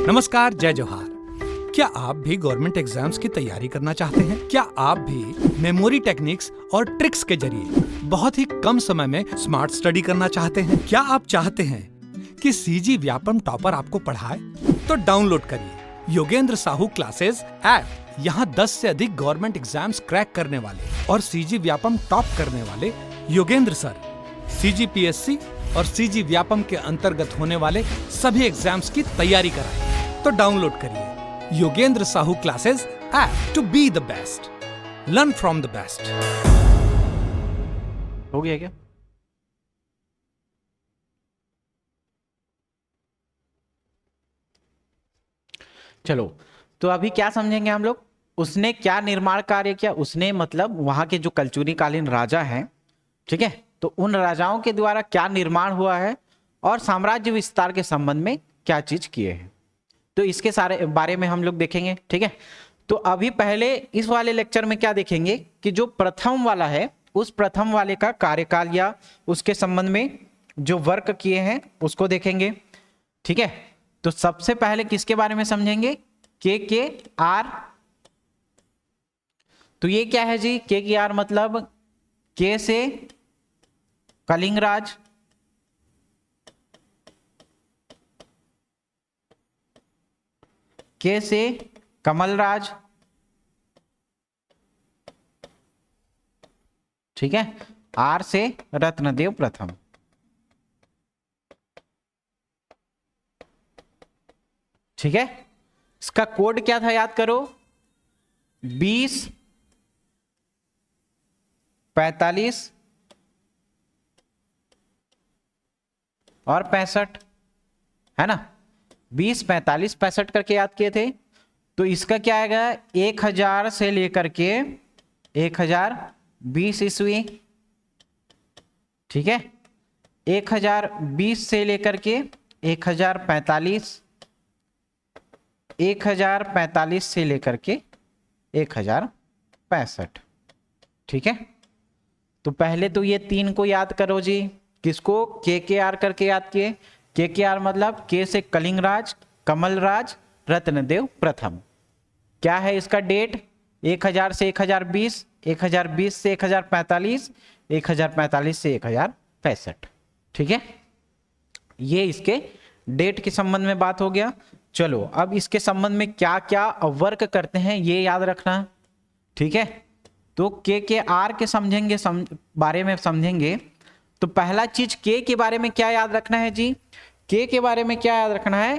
नमस्कार, जय जोहार। क्या आप भी गवर्नमेंट एग्जाम्स की तैयारी करना चाहते हैं? क्या आप भी मेमोरी टेक्निक्स और ट्रिक्स के जरिए बहुत ही कम समय में स्मार्ट स्टडी करना चाहते हैं? क्या आप चाहते हैं कि सीजी व्यापम टॉपर आपको पढ़ाए? तो डाउनलोड करिए योगेंद्र साहू क्लासेस ऐप। यहाँ 10 से अधिक गवर्नमेंट एग्जाम्स क्रैक करने वाले और सीजी व्यापम टॉप करने वाले योगेंद्र सर सीजीपीएससी और सीजी व्यापम के अंतर्गत होने वाले सभी एग्जाम्स की तैयारी कराएं। तो डाउनलोड करिए Yogendra Sahu classes app to be the best, learn from the best. हो गया क्या? चलो, तो अभी क्या समझेंगे हम लोग? उसने क्या निर्माण कार्य किया? उसने मतलब वहां के जो कलचुरी कालीन राजा हैं, ठीक है, तो उन राजाओं के द्वारा क्या निर्माण हुआ है और साम्राज्य विस्तार के संबंध में क्या चीज किए हैं, तो इसके सारे बारे में हम लोग देखेंगे। ठीक है, तो अभी पहले इस वाले लेक्चर में क्या देखेंगे कि जो प्रथम वाला है उस प्रथम वाले का कार्यकाल या उसके संबंध में जो वर्क किए हैं उसको देखेंगे। ठीक है, तो सबसे पहले किसके बारे में समझेंगे? के आर। तो ये क्या है जी? के आर मतलब के से कलिंगराज, के से कमलराज, ठीक है, आर से रत्नदेव प्रथम। ठीक है, इसका कोड क्या था याद करो? 20 45 और 65, है ना? 20 45 65 करके याद किए थे। तो इसका क्या आएगा? 1000 से लेकर के 1020 ईस्वी। ठीक है, 1020 से लेकर के 1045, 1045 से लेकर के 1065। ठीक है, तो पहले तो ये तीन को याद करो जी। किसको? के आर करके याद किए। के आर मतलब के से कलिंगराज, कमलराज, रत्नदेव प्रथम। क्या है इसका डेट? 1000 से 1020, 1020 से 1045, 1045 से 1065। ठीक है, ये इसके डेट के संबंध में बात हो गया। चलो, अब इसके संबंध में क्या क्या वर्क करते हैं ये याद रखना। ठीक है, तो के आर के समझेंगे, बारे में समझेंगे। तो पहला चीज के बारे में क्या याद रखना है जी? के बारे में क्या याद रखना है?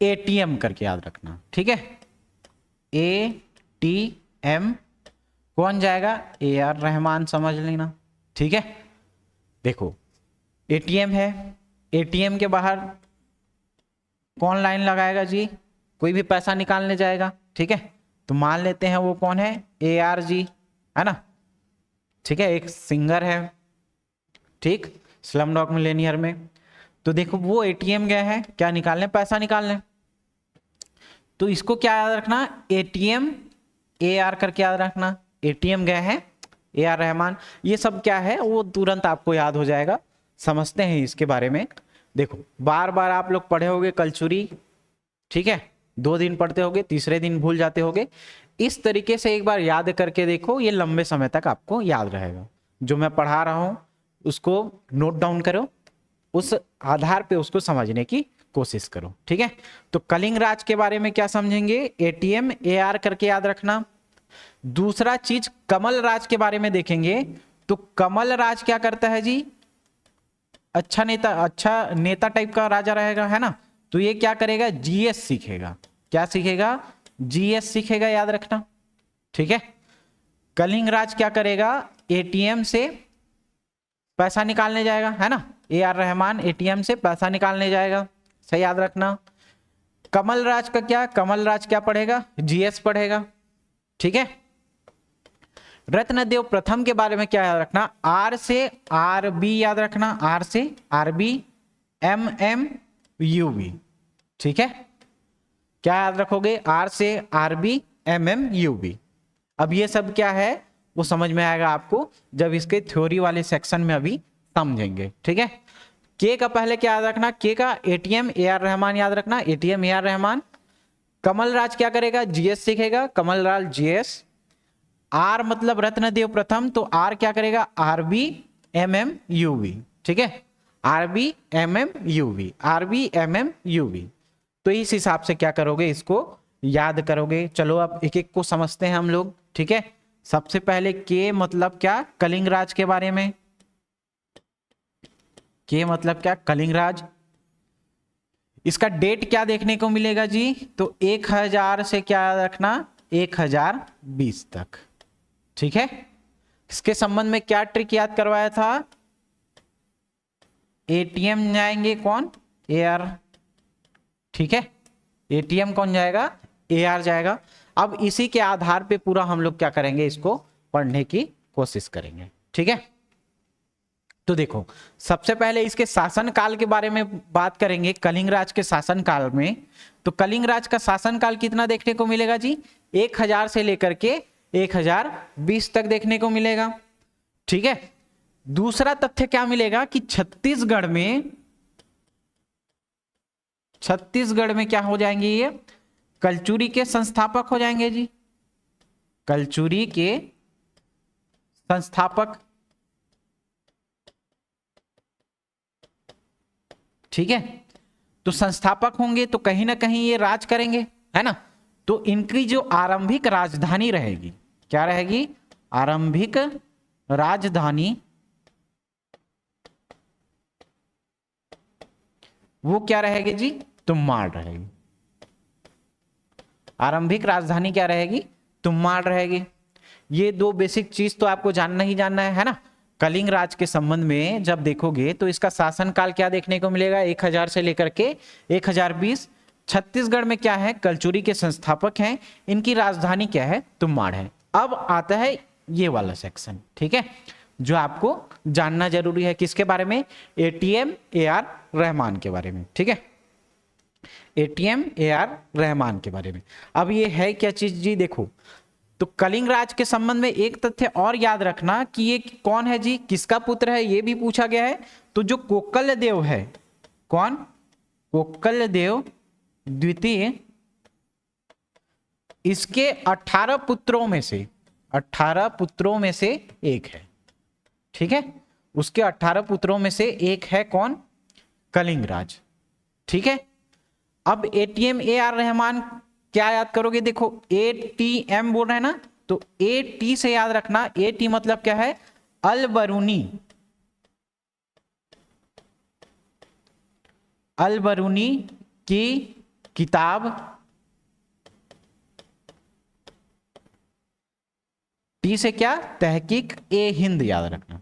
एटीएम करके याद रखना। ठीक है, एटीएम कौन जाएगा? ए आर रहमान समझ लेना। ठीक है, देखो एटीएम है, एटीएम के बाहर कौन लाइन लगाएगा जी? कोई भी पैसा निकालने जाएगा। ठीक है, तो मान लेते हैं वो कौन है? ए आर जी, है ना? ठीक है, एक सिंगर है, ठीक, स्लम डॉग मिलियनेयर में। तो देखो वो एटीएम गए हैं क्या निकालने? पैसा निकालने। तो इसको क्या याद रखना? एटीएम ए आर करके याद रखना। एटीएम गए हैं ए आर रहमान। ये सब क्या है वो तुरंत आपको याद हो जाएगा। समझते हैं इसके बारे में। देखो, बार बार आप लोग पढ़े होगे कलचुरी, ठीक है, 2 दिन पढ़ते होगे, तीसरे दिन भूल जाते होगे। इस तरीके से एक बार याद करके देखो, ये लंबे समय तक आपको याद रहेगा। जो मैं पढ़ा रहा हूं उसको नोट डाउन करो, उस आधार पे उसको समझने की कोशिश करो। ठीक है, तो कलिंग राज के बारे में क्या समझेंगे? एटीएम ए आर करके याद रखना। दूसरा चीज कमल राज के बारे में देखेंगे। तो कमल राज क्या करता है जी? अच्छा नेता टाइप का राजा रहेगा, है ना? तो ये क्या करेगा? जीएस सीखेगा। क्या सीखेगा? जीएस सीखेगा, याद रखना। ठीक है, कलिंग राज क्या करेगा? एटीएम से पैसा निकालने जाएगा, है ना? ए आर रहमान एटीएम से पैसा निकालने जाएगा, सही याद रखना। कमल राज का क्या? कमल राज क्या पढ़ेगा? जीएस पढ़ेगा। ठीक है, रत्नदेव प्रथम के बारे में क्या याद रखना? आर से आरबी याद रखना। आर से आरबी, एम एम यूबी। ठीक है, क्या याद रखोगे? आर से आरबी, एम एम यूबी। अब ये सब क्या है वो समझ में आएगा आपको जब इसके थ्योरी वाले सेक्शन में अभी समझेंगे। ठीक है, के का पहले क्या याद रखना? के का एटीएम ए आर रहमान याद रखना। एटीएम ए आर रहमान, कमल राज क्या करेगा, जीएस सीखेगा, कमल राज जीएस। आर मतलब रत्नदेव प्रथम, तो आर क्या करेगा, आरबी एमएम यूवी, ठीक है, RB MM UV, RB MM UV. तो इस हिसाब से क्या करोगे, इसको याद करोगे। चलो अब एक एक को समझते हैं हम लोग, ठीक है। सबसे पहले के मतलब क्या, कलिंगराज के बारे में। के मतलब क्या, कलिंगराज। इसका डेट क्या देखने को मिलेगा जी, तो 1000 से क्या याद रखना, 1020 तक, ठीक है। इसके संबंध में क्या ट्रिक याद करवाया था, एटीएम जाएंगे कौन, एआर, ठीक है, एटीएम कौन जाएगा, एआर जाएगा। अब इसी के आधार पे पूरा हम लोग क्या करेंगे, इसको पढ़ने की कोशिश करेंगे, ठीक है। तो देखो सबसे पहले इसके शासन काल के बारे में बात करेंगे, कलिंगराज के शासन काल में। तो कलिंगराज का शासन काल कितना देखने को मिलेगा जी, 1000 से लेकर के 1020 तक देखने को मिलेगा, ठीक है। दूसरा तथ्य क्या मिलेगा कि छत्तीसगढ़ में क्या हो जाएंगे, ये कलचुरी के संस्थापक हो जाएंगे जी, कलचुरी के संस्थापक, ठीक है। तो संस्थापक होंगे तो कहीं ना कहीं ये राज करेंगे, है ना। तो इनकी जो आरंभिक राजधानी रहेगी, क्या रहेगी, आरंभिक राजधानी, वो क्या रहेगी जी, तुम्माड़ रहेगी। आरंभिक राजधानी क्या रहेगी, तुम्माड़ रहेगी। ये दो बेसिक चीज तो आपको जानना ही जानना है ना। कलिंग राज के संबंध में जब देखोगे तो इसका शासनकाल क्या देखने को मिलेगा, 1000 से लेकर के 1020। छत्तीसगढ़ में क्या है, कलचुरी के संस्थापक हैं, इनकी राजधानी क्या है, तुम्माड़ है। अब आता है ये वाला सेक्शन, ठीक है, जो आपको जानना जरूरी है, किसके बारे में, एटीएम एआर रहमान के बारे में, ठीक है, एटीएम एआर रहमान के बारे में। अब ये है क्या चीज जी, देखो तो कलिंग राज के संबंध में एक तथ्य और याद रखना कि ये कौन है जी, किसका पुत्र है, ये भी पूछा गया है। तो जो कोकल देव है, कौन, कोकल देव द्वितीय, इसके 18 पुत्रों में से, 18 पुत्रों में से एक है, ठीक है, उसके 18 पुत्रों में से एक है कौन, कलिंग राज, ठीक है। अब एटीएम एआर रहमान क्या याद करोगे, देखो एटीएम बोल रहे हैं ना, तो एटी से याद रखना, एटी मतलब क्या है, अल बरूनी, अल बरूनी की किताब, टी से क्या, तहकीक ए हिंद याद रखना,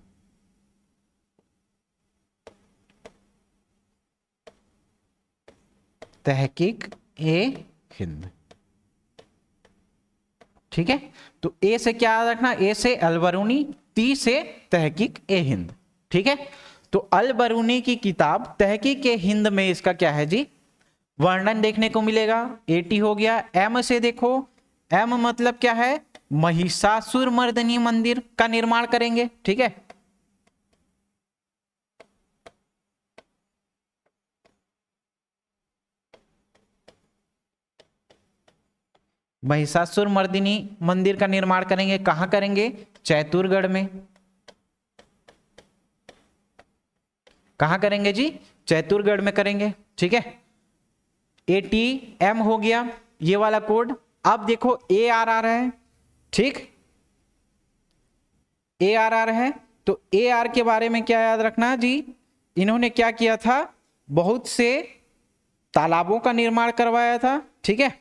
तहकीक ए हिंद, ठीक है। तो ए से क्या याद रखना, ए से अलबरूनी, टी से तहकीक ए हिंद, ठीक है। तो अलबरूनी की किताब तहकीक ए हिंद में इसका क्या है जी, वर्णन देखने को मिलेगा, एटी हो गया। एम से देखो, एम मतलब क्या है, महिषासुर मर्दिनी मंदिर का निर्माण करेंगे, ठीक है। महिषासुर मर्दिनी मंदिर का निर्माण करेंगे, कहां करेंगे, चैतुरगढ़ में, कहां करेंगे जी, चैतुरगढ़ में करेंगे, ठीक है। एटीएम हो गया ये वाला कोड। अब देखो ए आर आर है, ठीक, ए आर आर है। तो ए आर के बारे में क्या याद रखना जी, इन्होंने क्या किया था, बहुत से तालाबों का निर्माण करवाया था, ठीक है।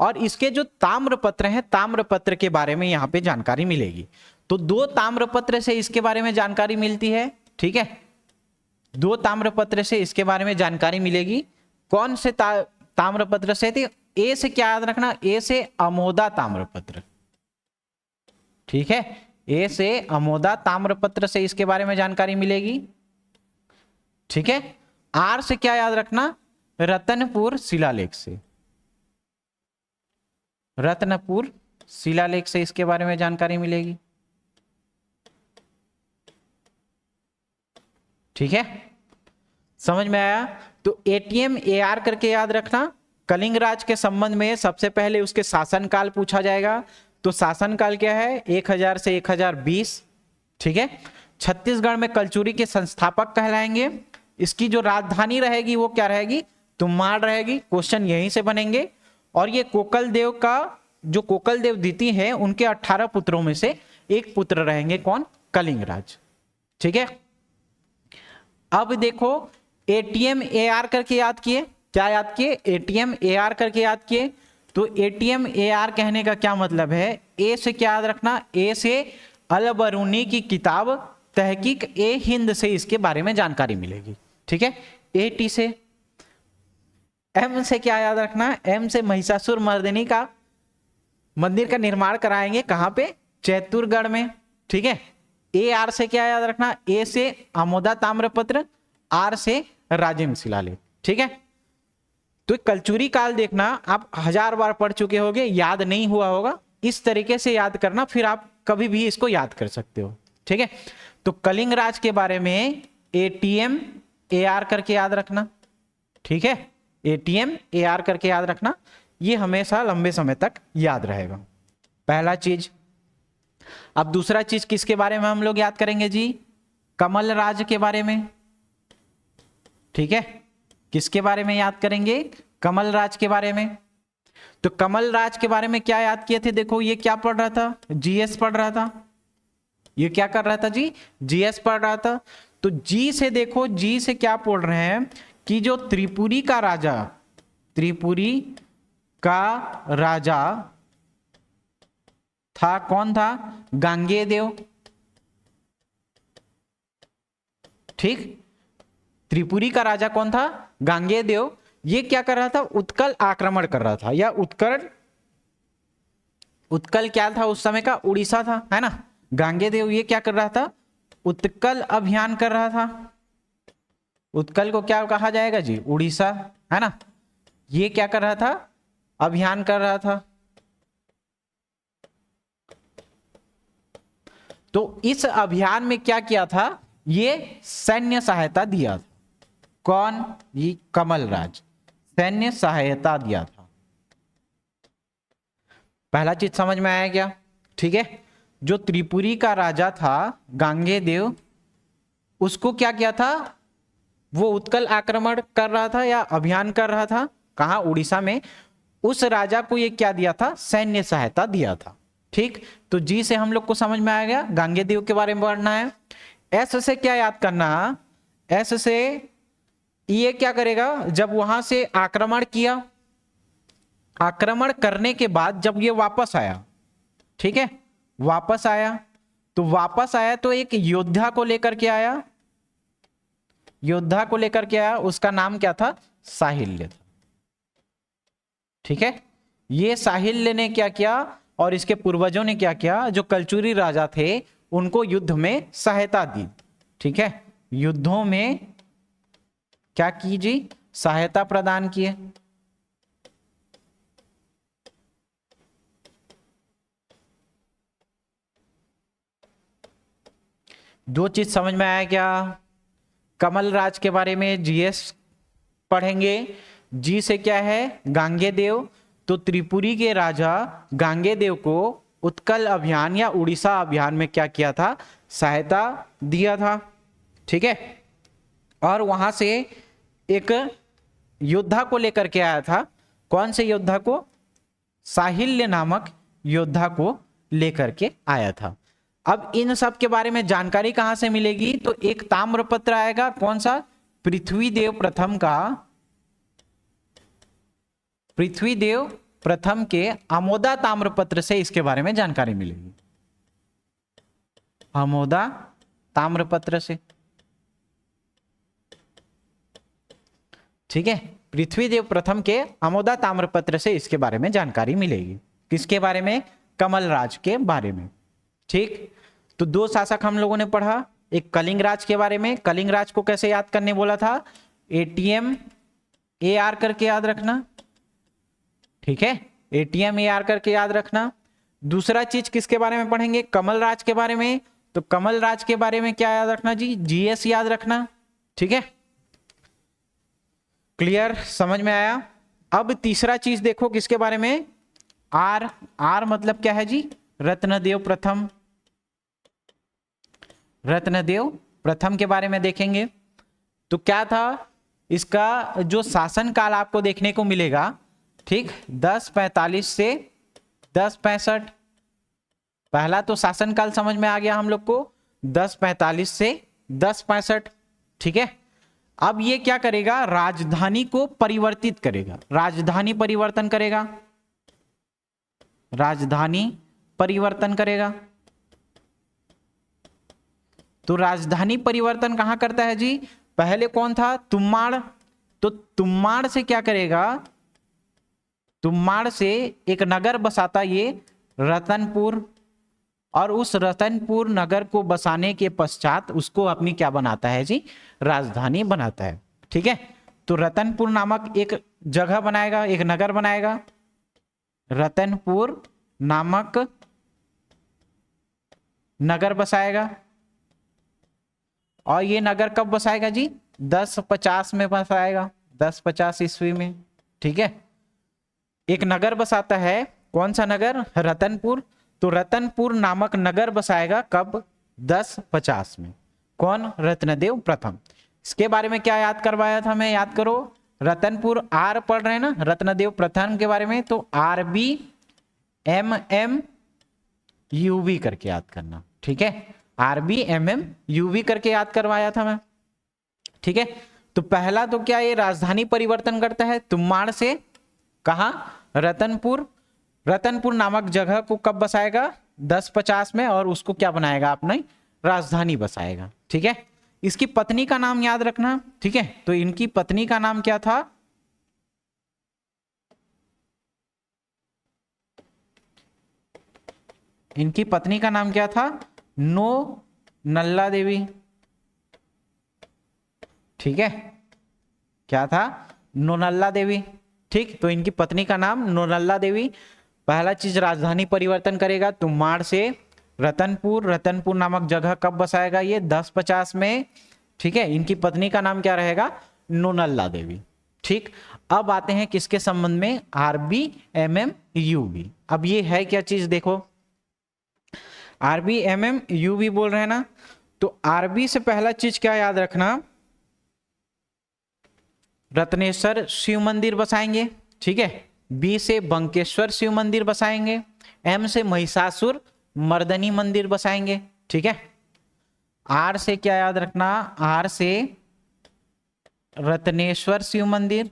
और इसके जो ताम्रपत्र हैं, ताम्रपत्र के बारे में यहां पे जानकारी मिलेगी। तो 2 ताम्रपत्र से इसके बारे में जानकारी मिलती है, ठीक है, 2 ताम्रपत्र से इसके बारे में जानकारी मिलेगी। कौन से ताम्रपत्र से थे, ए से क्या याद रखना, ए से अमोदा ताम्रपत्र, ठीक है, ए से अमोदा ताम्रपत्र से इसके बारे में जानकारी मिलेगी, ठीक है। आर से क्या याद रखना, रतनपुर शिलालेख से, रत्नपुर शिलालेख से इसके बारे में जानकारी मिलेगी, ठीक है, समझ में आया। तो एटीएम एआर करके याद रखना, कलिंग राज के संबंध में सबसे पहले उसके शासनकाल पूछा जाएगा। तो शासनकाल क्या है, 1000 से 1020। ठीक है। छत्तीसगढ़ में कलचुरी के संस्थापक कहलाएंगे। इसकी जो राजधानी रहेगी वो क्या रहेगी, तुम्माड़ रहेगी। क्वेश्चन यहीं से बनेंगे। और ये कोकल देव का जो कोकल देव द्वितीय है उनके 18 पुत्रों में से एक पुत्र रहेंगे, कौन, कलिंग राज। ठीक है। अब देखो एटीएम एआर करके याद किए, क्या याद किए, एटीएम एआर करके याद किए। तो एटीएम एआर कहने का क्या मतलब है, ए से क्या याद रखना, ए से अल बरूनी की किताब तहकीक ए हिंद से इसके बारे में जानकारी मिलेगी। ठीक है। एटी से, एम से क्या याद रखना, एम से महिषासुर मर्दिनी का मंदिर का निर्माण कराएंगे, कहां पे, चैतुरगढ़ में। ठीक है। ए आर से क्या याद रखना, ए से आमोदा ताम्रपत्र, आर से राजिम शिलालेख। ठीक है। तो कलचुरी काल देखना, आप 1000 बार पढ़ चुके होगे, याद नहीं हुआ होगा, इस तरीके से याद करना, फिर आप कभी भी इसको याद कर सकते हो। ठीक है। तो कलिंग राज के बारे में एटीएम एआर करके याद रखना। ठीक है। एटीएम एआर करके याद रखना, ये हमेशा लंबे समय तक याद रहेगा, पहला चीज। अब दूसरा चीज किसके बारे में हम लोग याद करेंगे जी, कमल राज के बारे में। ठीक है। किसके बारे में याद करेंगे, कमल राज के बारे में। तो कमल राज के बारे में क्या याद किए थे, देखो ये क्या पढ़ रहा था, जीएस पढ़ रहा था। ये क्या कर रहा था जी, जीएस पढ़ रहा था। तो जी से देखो, जी से क्या पढ़ रहे हैं कि जो त्रिपुरी का राजा, त्रिपुरी का राजा था, कौन था, गांगेय देव। ठीक। त्रिपुरी का राजा कौन था, गांगेय देव। ये क्या कर रहा था, उत्कल आक्रमण कर रहा था, या उत्कल क्या था उस समय का, उड़ीसा था, है ना। गांगेय देव ये क्या कर रहा था, उत्कल अभियान कर रहा था। उत्कल को क्या कहा जाएगा जी, उड़ीसा, है ना। ये क्या कर रहा था, अभियान कर रहा था। तो इस अभियान में क्या किया था, ये सैन्य सहायता दिया था, कौन, ये कमल राज, सैन्य सहायता दिया था। पहला चीज समझ में आया क्या। ठीक है। जो त्रिपुरी का राजा था गांगेय देव, उसको क्या किया था, वो उत्कल आक्रमण कर रहा था या अभियान कर रहा था, कहां, उड़ीसा में। उस राजा को ये क्या दिया था, सैन्य सहायता दिया था। ठीक। तो जी से हम लोग को समझ में आ गया, गांगेय देव के बारे में पढ़ना है। एस से क्या याद करना, एस से ये क्या करेगा, जब वहां से आक्रमण किया, आक्रमण करने के बाद जब ये वापस आया, ठीक है, वापस आया, तो वापस आया तो एक योद्धा को लेकर के आया, योद्धा को लेकर के आया, उसका नाम क्या था, साहिल्य था। ठीक है। ये साहिल्य ने क्या किया, और इसके पूर्वजों ने क्या किया, जो कलचुरी राजा थे उनको युद्ध में सहायता दी। ठीक है। युद्धों में क्या की जी, सहायता प्रदान किए। दो चीज समझ में आया क्या, कमल राज के बारे में जीएस पढ़ेंगे। जी से क्या है, गांगेय देव। तो त्रिपुरी के राजा गांगेय देव को उत्कल अभियान या उड़ीसा अभियान में क्या किया था, सहायता दिया था। ठीक है। और वहां से एक योद्धा को लेकर के आया था, कौन से योद्धा को, साहिल्य नामक योद्धा को लेकर के आया था। अब इन सब के बारे में जानकारी कहां से मिलेगी, तो एक ताम्रपत्र आएगा, कौन सा, पृथ्वीदेव प्रथम का, पृथ्वीदेव प्रथम के आमोदा ताम्रपत्र से इसके बारे में जानकारी मिलेगी, आमोदा ताम्रपत्र से। ठीक है। पृथ्वीदेव प्रथम के आमोदा ताम्रपत्र से इसके बारे में जानकारी मिलेगी, किसके बारे में, कमल राज के बारे में। ठीक। तो दो शासक हम लोगों ने पढ़ा, एक कलिंग राज के बारे में, कलिंग राज को कैसे याद करने बोला था, एटीएम एआर करके याद रखना। ठीक है। एटीएम एआर करके याद रखना। दूसरा चीज किसके बारे में पढ़ेंगे, कमल राज के बारे में। तो कमल राज के बारे में क्या याद रखना जी, जीएस याद रखना। ठीक है। क्लियर, समझ में आया। अब तीसरा चीज देखो किसके बारे में, आर। आर मतलब क्या है जी, रत्नदेव प्रथम। रत्नदेव प्रथम के बारे में देखेंगे तो क्या था, इसका जो शासन काल आपको देखने को मिलेगा, ठीक, 1045 से 1065। पहला तो शासन काल समझ में आ गया हम लोग को, 1045 से 1065, ठीक है। अब ये क्या करेगा, राजधानी को परिवर्तित करेगा, राजधानी परिवर्तन करेगा, राजधानी परिवर्तन करेगा। तो राजधानी परिवर्तन कहां करता है जी, पहले कौन था, तुम्माड़। तो तुम्माड़ से क्या करेगा, तुम्माड़ से एक नगर बसाता ये रतनपुर, और उस रतनपुर नगर को बसाने के पश्चात उसको अपनी क्या बनाता है जी, राजधानी बनाता है, ठीक है। तो रतनपुर नामक एक जगह बनाएगा, एक नगर बनाएगा, रतनपुर नामक नगर बसाएगा। और ये नगर कब बसाएगा जी, 1050 में बसाएगा, 1050 ईस्वी में, ठीक है। एक नगर बसाता है, कौन सा नगर, रतनपुर। तो रतनपुर नामक नगर बसाएगा कब, 1050 में, कौन, रत्नदेव प्रथम। इसके बारे में क्या याद करवाया था मैं, याद करो, रतनपुर आर पढ़ रहे हैं ना, रत्नदेव प्रथम के बारे में, तो RBMM करके याद करना, ठीक है। RBMM करके याद करवाया था मैं, ठीक है। तो पहला तो क्या, ये राजधानी परिवर्तन करता है, तुम्माड़ से कहा, रतनपुर। रतनपुर नामक जगह को कब बसाएगा, 1050 में, और उसको क्या बनाएगा, अपनी राजधानी बसाएगा, ठीक है। इसकी पत्नी का नाम याद रखना, ठीक है। तो इनकी पत्नी का नाम क्या था, इनकी पत्नी का नाम क्या था, नो नल्ला देवी, ठीक है, क्या था, नोनल्ला देवी, ठीक। तो इनकी पत्नी का नाम नोनल्ला देवी। पहला चीज राजधानी परिवर्तन करेगा, तुम्माड़ से रतनपुर, रतनपुर नामक जगह कब बसाएगा, ये 1050 में, ठीक है। इनकी पत्नी का नाम क्या रहेगा, नोनल्ला देवी, ठीक। अब आते हैं किसके संबंध में, RBMM अब ये है क्या चीज, देखो RBMM बोल रहे हैं ना, तो RB से पहला चीज क्या याद रखना, रत्नेश्वर शिव मंदिर बसाएंगे, ठीक है। B से बंकेश्वर शिव मंदिर बसाएंगे, M से महिषासुर मर्दनी मंदिर बसाएंगे, ठीक है। R से क्या याद रखना, R से रत्नेश्वर शिव मंदिर,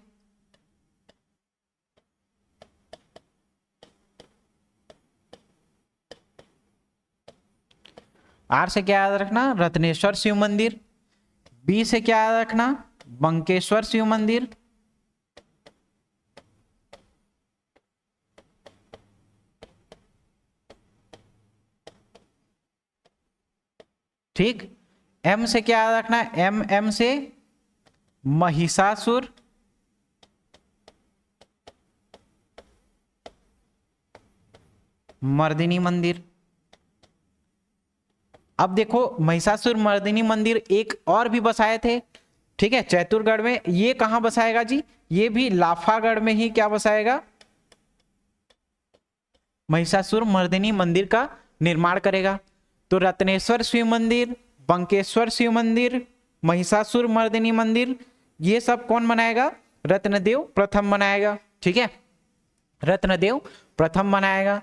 R से क्या याद रखना, रत्नेश्वर शिव मंदिर। B से क्या याद रखना, बंकेश्वर शिव मंदिर, ठीक। M से क्या याद रखना, M से महिषासुर मर्दिनी मंदिर। अब देखो महिषासुर मर्दिनी मंदिर एक और भी बसाए थे, ठीक है, चैतुरगढ़ में। ये कहां बसाएगा जी, ये भी लाफागढ़ में ही क्या बसाएगा, महिषासुर मर्दिनी मंदिर का निर्माण करेगा। तो रत्नेश्वर शिव मंदिर, बंकेश्वर शिव मंदिर, महिषासुर मर्दिनी मंदिर, ये सब कौन बनाएगा, रत्नदेव प्रथम बनाएगा, ठीक है। रत्नदेव प्रथम बनाएगा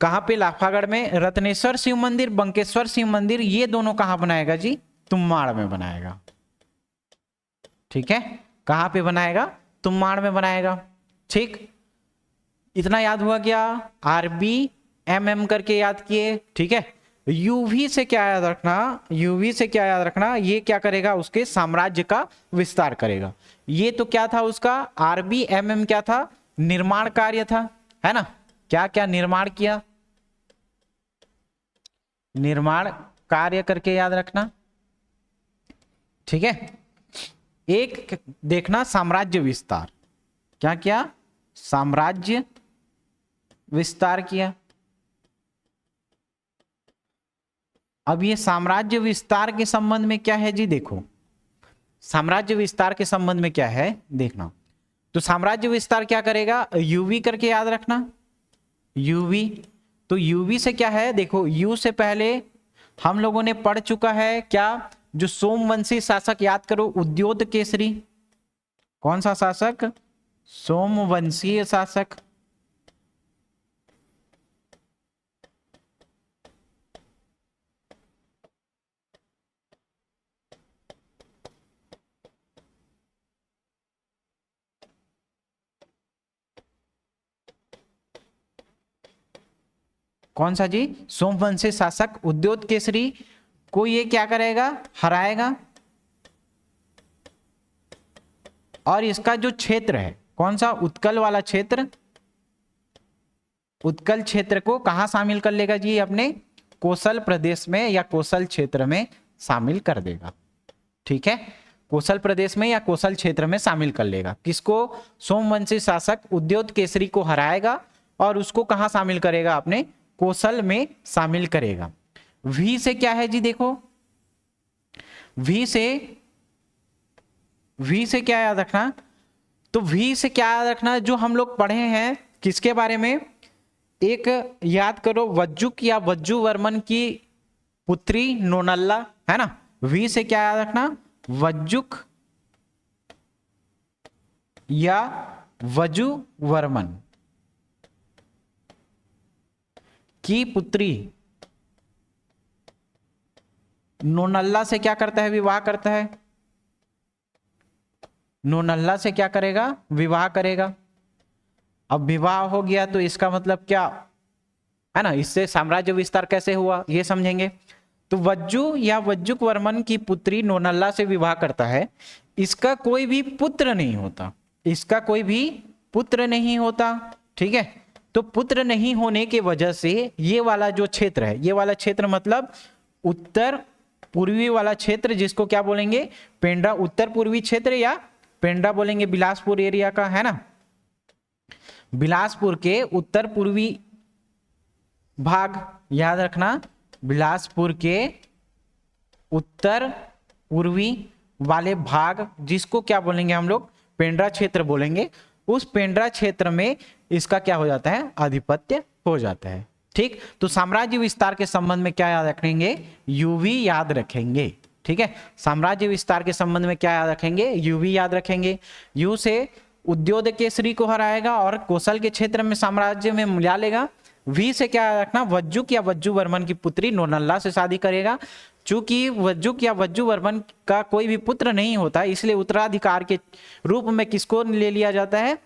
कहां पे, लाफागढ़ में। रत्नेश्वर शिव मंदिर, बंकेश्वर शिव मंदिर, ये दोनों कहां बनाएगा जी, तुम्माड़ में बनाएगा, ठीक है। कहां पे बनाएगा, तुम्माड़ में बनाएगा, ठीक। इतना याद हुआ क्या, RBMM करके याद किए, ठीक है। UV से क्या याद रखना, UV से क्या याद रखना, ये क्या करेगा, उसके साम्राज्य का विस्तार करेगा। ये तो क्या था उसका, RBMM क्या था, निर्माण कार्य था, है ना। क्या क्या निर्माण किया, निर्माण कार्य करके याद रखना, ठीक है। एक देखना साम्राज्य विस्तार, क्या किया, साम्राज्य विस्तार किया। अब ये साम्राज्य विस्तार के संबंध में क्या है जी, देखो साम्राज्य विस्तार के संबंध में क्या है देखना। तो साम्राज्य विस्तार क्या करेगा, यूवी करके याद रखना, यूवी। तो यूवी से क्या है, देखो यू से पहले हम लोगों ने पढ़ चुका है क्या, जो सोमवंशी शासक, याद करो, उद्योत केसरी। कौन सा शासक, सोमवंशीय शासक। कौन सा जी, सोमवंशी शासक उद्योत केसरी को ये क्या करेगा, हराएगा। और इसका जो क्षेत्र है, कौन सा, उत्कल वाला क्षेत्र, उत्कल क्षेत्र को कहां शामिल कर लेगा जी, अपने कोसल प्रदेश में या कोसल क्षेत्र में शामिल कर देगा। ठीक है, कोसल प्रदेश में या कोसल क्षेत्र में शामिल कर लेगा। किसको, सोमवंशी शासक उद्योत केसरी को हराएगा और उसको कहां शामिल करेगा, अपने कोसल में शामिल करेगा। वी से क्या है जी, देखो वी से क्या याद रखना, तो वी से क्या याद रखना, जो हम लोग पढ़े हैं किसके बारे में, एक याद करो, वज्जुक या वज्जु वर्मन की पुत्री नोनल्ला, है ना। वी से क्या याद रखना, वज्जुक या वजु वर्मन की पुत्री नोनल्ला से क्या करता है, विवाह करता है। नोनल्ला से क्या करेगा, विवाह करेगा। अब विवाह हो गया तो इसका मतलब क्या है ना, इससे साम्राज्य विस्तार कैसे हुआ ये समझेंगे। तो वज्जु या वज्जुक वर्मन की पुत्री नोनल्ला से विवाह करता है, इसका कोई भी पुत्र नहीं होता, इसका कोई भी पुत्र नहीं होता। ठीक है, तो पुत्र नहीं होने के वजह से ये वाला जो क्षेत्र है, ये वाला क्षेत्र मतलब उत्तर पूर्वी वाला क्षेत्र, जिसको क्या बोलेंगे, पेंड्रा उत्तर पूर्वी क्षेत्र या पेंड्रा बोलेंगे, बिलासपुर एरिया का, है ना। बिलासपुर के उत्तर पूर्वी भाग, याद रखना, बिलासपुर के उत्तर पूर्वी वाले भाग, जिसको क्या बोलेंगे हम लोग, पेंड्रा क्षेत्र बोलेंगे। उस पेंड्रा क्षेत्र में इसका क्या हो जाता है, आधिपत्य हो जाता है। ठीक, तो साम्राज्य विस्तार के संबंध में क्या याद रखेंगे, यूवी याद रखेंगे। ठीक है, साम्राज्य विस्तार के संबंध में क्या याद रखेंगे, यूवी याद रखेंगे। यू से उद्योत केसरी को हराएगा और कोसल के क्षेत्र में साम्राज्य में मिला लेगा। वी से क्या रखना, वज्जुक या वज्जु वर्मन की पुत्री नोनल्ला से शादी करेगा। चूंकि वज्जुक या वज्जु वर्मन का कोई भी पुत्र नहीं होता, इसलिए उत्तराधिकार के रूप में किसको ले लिया जाता है,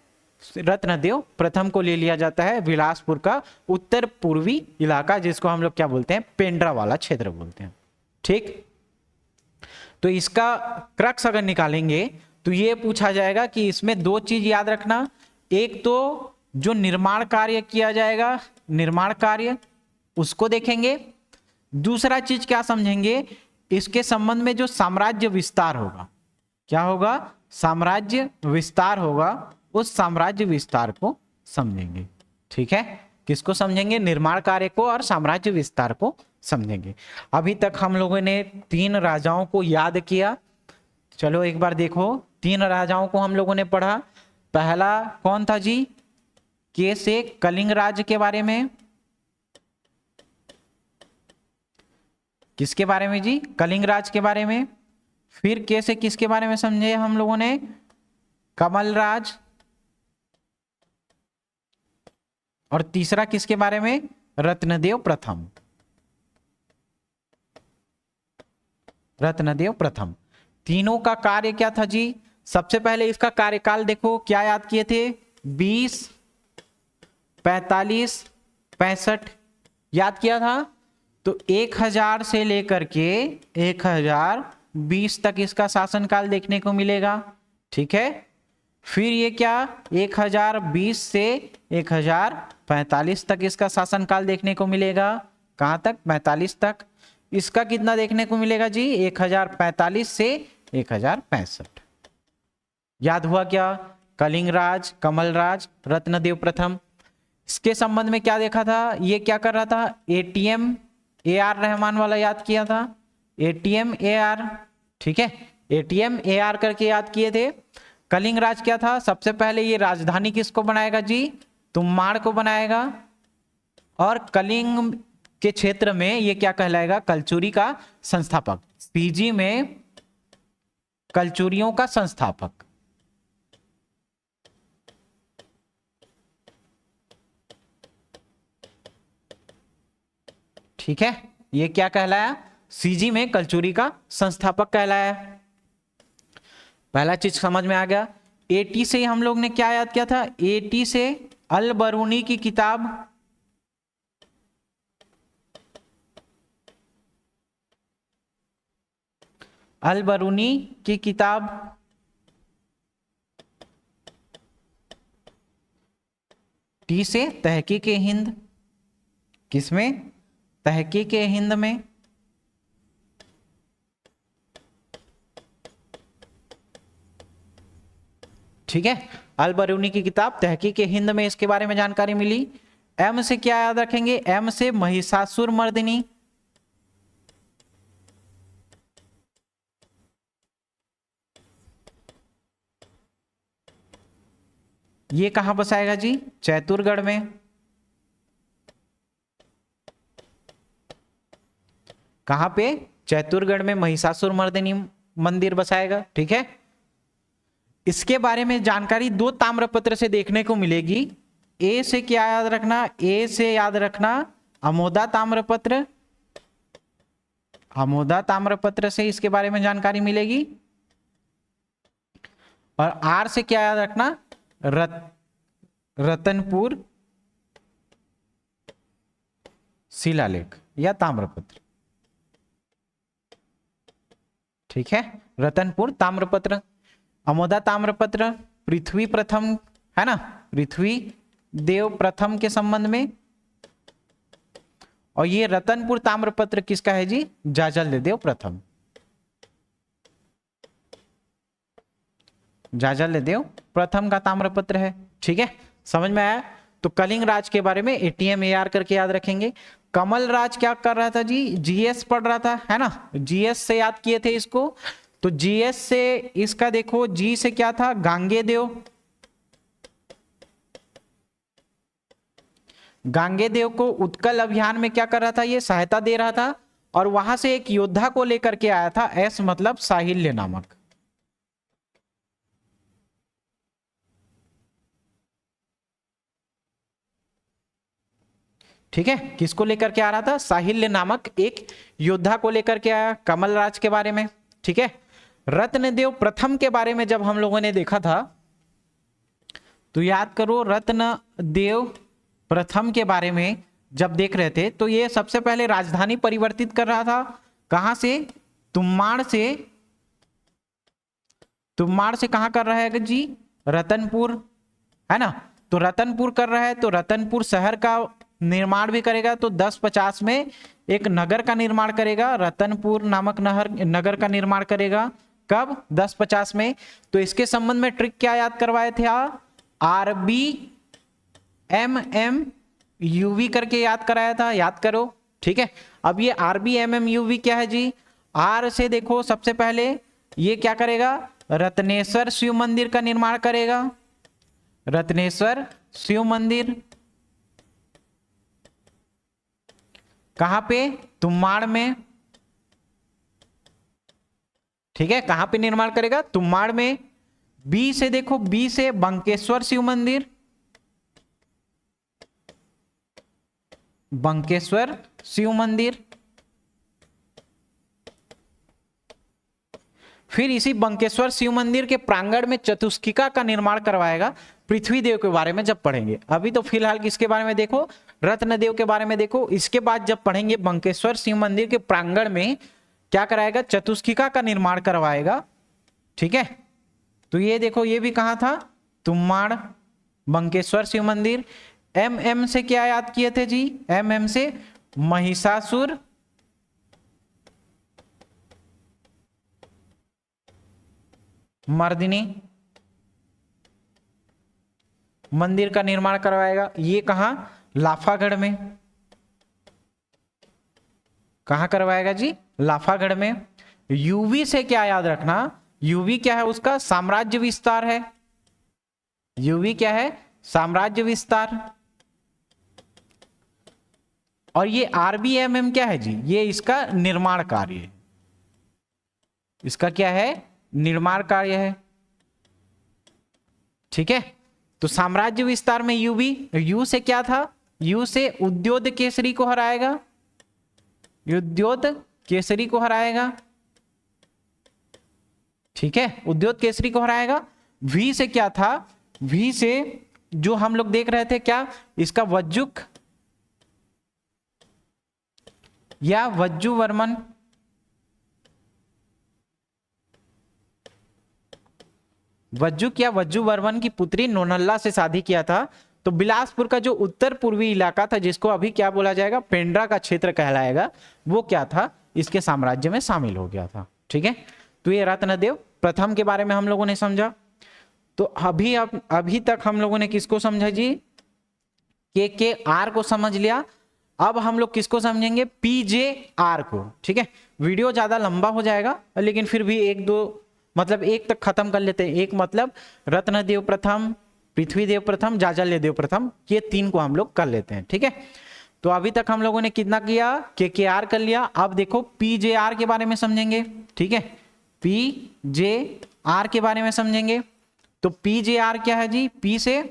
रत्नदेव प्रथम को ले लिया जाता है। बिलासपुर का उत्तर पूर्वी इलाका, जिसको हम लोग क्या बोलते हैं, पेंड्रा वाला क्षेत्र बोलते हैं। ठीक, तो इसका क्रक्स अगर निकालेंगे तो ये पूछा जाएगा कि इसमें दो चीज याद रखना, एक तो जो निर्माण कार्य किया जाएगा, निर्माण कार्य उसको देखेंगे। दूसरा चीज क्या समझेंगे, इसके संबंध में जो साम्राज्य विस्तार होगा, क्या होगा, साम्राज्य विस्तार होगा, उस साम्राज्य विस्तार को समझेंगे। ठीक है, किसको समझेंगे, निर्माण कार्य को और साम्राज्य विस्तार को समझेंगे। अभी तक हम लोगों ने 3 राजाओं को याद किया। चलो एक बार देखो, 3 राजाओं को हम लोगों ने पढ़ा। पहला कौन था जी, के से कलिंग राज के बारे में, किसके बारे में जी, कलिंग राज के बारे में। फिर के से किसके बारे में समझे हम लोगों ने, कमल राज। और तीसरा किसके बारे में, रत्नदेव प्रथम, रत्नदेव प्रथम। तीनों का कार्य क्या था जी, सबसे पहले इसका कार्यकाल देखो, क्या याद किए थे, 20, 45, 65 याद किया था। तो 1000 से लेकर के 1020 तक इसका शासनकाल देखने को मिलेगा। ठीक है, फिर ये क्या, 1020 से 1045 तक इसका शासनकाल देखने को मिलेगा। कहां तक, 45 तक। इसका कितना देखने को मिलेगा जी, 1045 से 1065। याद हुआ क्या, कलिंग राज, कमल राज, रत्नदेव प्रथम। इसके संबंध में क्या देखा था, ये क्या कर रहा था, एटीएम AR रहमान वाला याद किया था, एटीएम AR। ठीक है, एटीएम AR करके याद किए थे। कलिंग राज क्या था, सबसे पहले ये राजधानी किसको बनाएगा जी, तुम्माड़ को बनाएगा, और कलिंग के क्षेत्र में ये क्या कहलाएगा, कलचुरी का संस्थापक, पीजी में कलचुरियों का संस्थापक। ठीक है, ये क्या कहलाया, सीजी में कलचुरी का संस्थापक कहलाया। पहला चीज समझ में आ गया। एटी से हम लोग ने क्या याद किया था, एटी से अल बरूनी की किताब, अल बरूनी की किताब, टी से तहकीक हिंद, किसमें, तहकीक हिंद में, ठीक है, अल बरूनी की किताब तहकीक हिंद में इसके बारे में जानकारी मिली। एम से क्या याद रखेंगे, एम से महिषासुर मर्दिनी, ये कहां बसाएगा जी, चैतुरगढ़ में। कहां पे, चैतुरगढ़ में महिषासुर मर्दिनी मंदिर बसाएगा। ठीक है, इसके बारे में जानकारी दो ताम्रपत्र से देखने को मिलेगी। ए से क्या याद रखना, ए से याद रखना अमोदा ताम्रपत्र, अमोदा ताम्रपत्र से इसके बारे में जानकारी मिलेगी। और आर से क्या याद रखना, रतनपुर शिलालेख या ताम्रपत्र। ठीक है, रतनपुर ताम्रपत्र, अमोदा ताम्रपत्र पृथ्वी प्रथम है ना, पृथ्वी देव प्रथम के संबंध में। और ये रतनपुर ताम्रपत्र किसका है जी, जाजल देव प्रथम, जाजल देव प्रथम का ताम्रपत्र है। ठीक है, समझ में आया। तो कलिंग राज के बारे में एटीएम एआर करके याद रखेंगे। कमल राज क्या कर रहा था जी, जीएस पढ़ रहा था, है ना, जीएस से याद किए थे इसको। तो जीएस से इसका देखो, जी से क्या था, गांगेदेव, गांगेदेव को उत्कल अभियान में क्या कर रहा था, ये सहायता दे रहा था। और वहां से एक योद्धा को लेकर के आया था, एस मतलब साहिल्य नामक। ठीक है, किसको लेकर के आ रहा था, साहिल्य नामक एक योद्धा को लेकर के आया, कमल राज के बारे में। ठीक है, रत्नदेव प्रथम के बारे में जब हम लोगों ने देखा था, तो याद करो, रत्नदेव प्रथम के बारे में जब देख रहे थे, तो ये सबसे पहले राजधानी परिवर्तित कर रहा था। कहां से, तुम्माड़ से, तुम्माड़ से कहां कर रहा है जी, रतनपुर, है ना। तो रतनपुर कर रहा है, तो रतनपुर शहर का निर्माण भी करेगा। तो 1050 में एक नगर का निर्माण करेगा, रतनपुर नामक नगर का निर्माण करेगा। कब, 1050 में। तो इसके संबंध में ट्रिक क्या याद करवाए थे, RBMMUV करके याद कराया था, याद करो। ठीक है, अब ये RBMMUV क्या है जी, आर से देखो, सबसे पहले ये क्या करेगा, रत्नेश्वर शिव मंदिर का निर्माण करेगा, रत्नेश्वर शिव मंदिर। कहां पे, तुम्माड़ में। ठीक है, कहां पे निर्माण करेगा, तुम्माड़ में। बी से देखो, बी से बंकेश्वर शिव मंदिर, बंकेश्वर शिव मंदिर। फिर इसी बंकेश्वर शिव मंदिर के प्रांगण में चतुष्किका का निर्माण करवाएगा। पृथ्वी देव के बारे में जब पढ़ेंगे, अभी तो फिलहाल किसके बारे में देखो, रत्नदेव के बारे में देखो। इसके बाद जब पढ़ेंगे बंकेश्वर शिव मंदिर के प्रांगण में क्या कराएगा, चतुष्किका का निर्माण करवाएगा। ठीक है, तो ये देखो, ये भी कहां था, तुम्माड़, बंकेश्वर शिव मंदिर। एम से क्या याद किए थे जी, एम से महिषासुर मर्दिनी मंदिर का निर्माण करवाएगा। ये कहां, लाफागढ़ में। कहां करवाएगा जी, लाफागढ़ में। यूवी से क्या याद रखना, यूवी क्या है, उसका साम्राज्य विस्तार है। यूवी क्या है, साम्राज्य विस्तार। और ये आरबीएमएम क्या है जी, ये इसका निर्माण कार्य है। इसका क्या है, निर्माण कार्य है। ठीक है, तो साम्राज्य विस्तार में यूवी, यू से क्या था, यू से उद्योग केसरी को हराएगा, उद्योग केसरी को हराएगा। ठीक है, उद्योग केसरी को हराएगा। वी से क्या था, वी से जो हम लोग देख रहे थे क्या, इसका वज्जुक या वज्जु वर्मन, वज्जुक या वज्जु वर्मन की पुत्री नोनल्ला से शादी किया था। तो बिलासपुर का जो उत्तर पूर्वी इलाका था, जिसको अभी क्या बोला जाएगा, पेंड्रा का क्षेत्र कहलाएगा, वो क्या था, इसके साम्राज्य में शामिल हो गया था। ठीक है, तो ये रत्नदेव प्रथम के बारे में हम लोगों ने समझा। तो अभी तक हम लोगों ने किसको समझा जी, के आर को समझ लिया। अब हम लोग किसको समझेंगे, पीजे आर को। ठीक है, वीडियो ज्यादा लंबा हो जाएगा, लेकिन फिर भी एक दो मतलब एक तक खत्म कर लेते हैं। एक मतलब रत्नदेव प्रथम, पृथ्वीदेव प्रथम, जाजल्यदेव प्रथम, ये तीन को हम लोग कर लेते हैं। ठीक है, तो अभी तक हम लोगों ने कितना किया, के आर कर लिया। अब देखो पीजे आर के बारे में समझेंगे। ठीक है, पीजे आर के बारे में समझेंगे। तो पीजे आर क्या है जी, पी से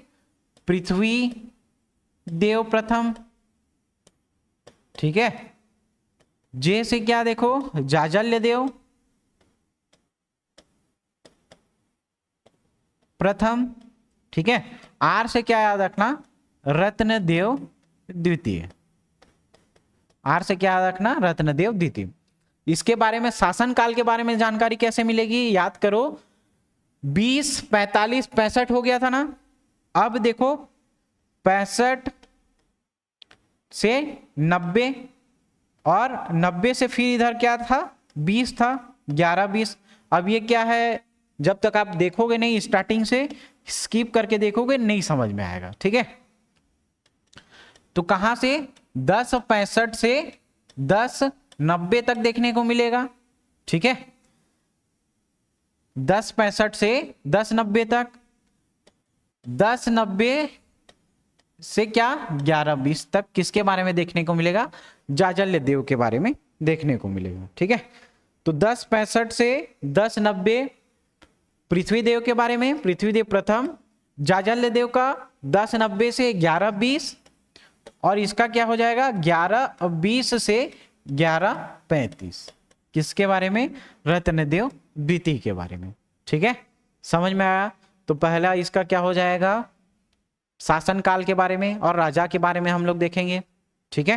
पृथ्वी देव प्रथम। ठीक है, जे से क्या देखो, जाजल्य देव प्रथम। ठीक है, आर से क्या याद रखना, रत्नदेव द्वितीय। आर से क्या याद रखना, रत्नदेव द्वितीय। इसके बारे में, शासन काल के बारे में जानकारी कैसे मिलेगी, याद करो 20, 45, 65 हो गया था ना। अब देखो 65 से 90, और 90 से फिर इधर क्या था, 20 था, 11, 20। अब ये क्या है, जब तक आप देखोगे नहीं, स्टार्टिंग से स्किप करके देखोगे नहीं समझ में आएगा। ठीक है, तो कहां से, 1065 से 1090 तक देखने को मिलेगा। ठीक है, 1065 से 1090 तक, 1090 से क्या 1120 तक किसके बारे में देखने को मिलेगा, जाजल्य देव के बारे में देखने को मिलेगा। ठीक है, तो 1065 से 1090 पृथ्वीदेव के बारे में, पृथ्वीदेव प्रथम। जाजल्य देव का 1090 से 1120, और इसका क्या हो जाएगा 1120 से 1135 किसके बारे में, रत्नदेव द्वितीय के बारे में। ठीक है, समझ में आया। तो पहला इसका क्या हो जाएगा, शासन काल के बारे में और राजा के बारे में हम लोग देखेंगे। ठीक है,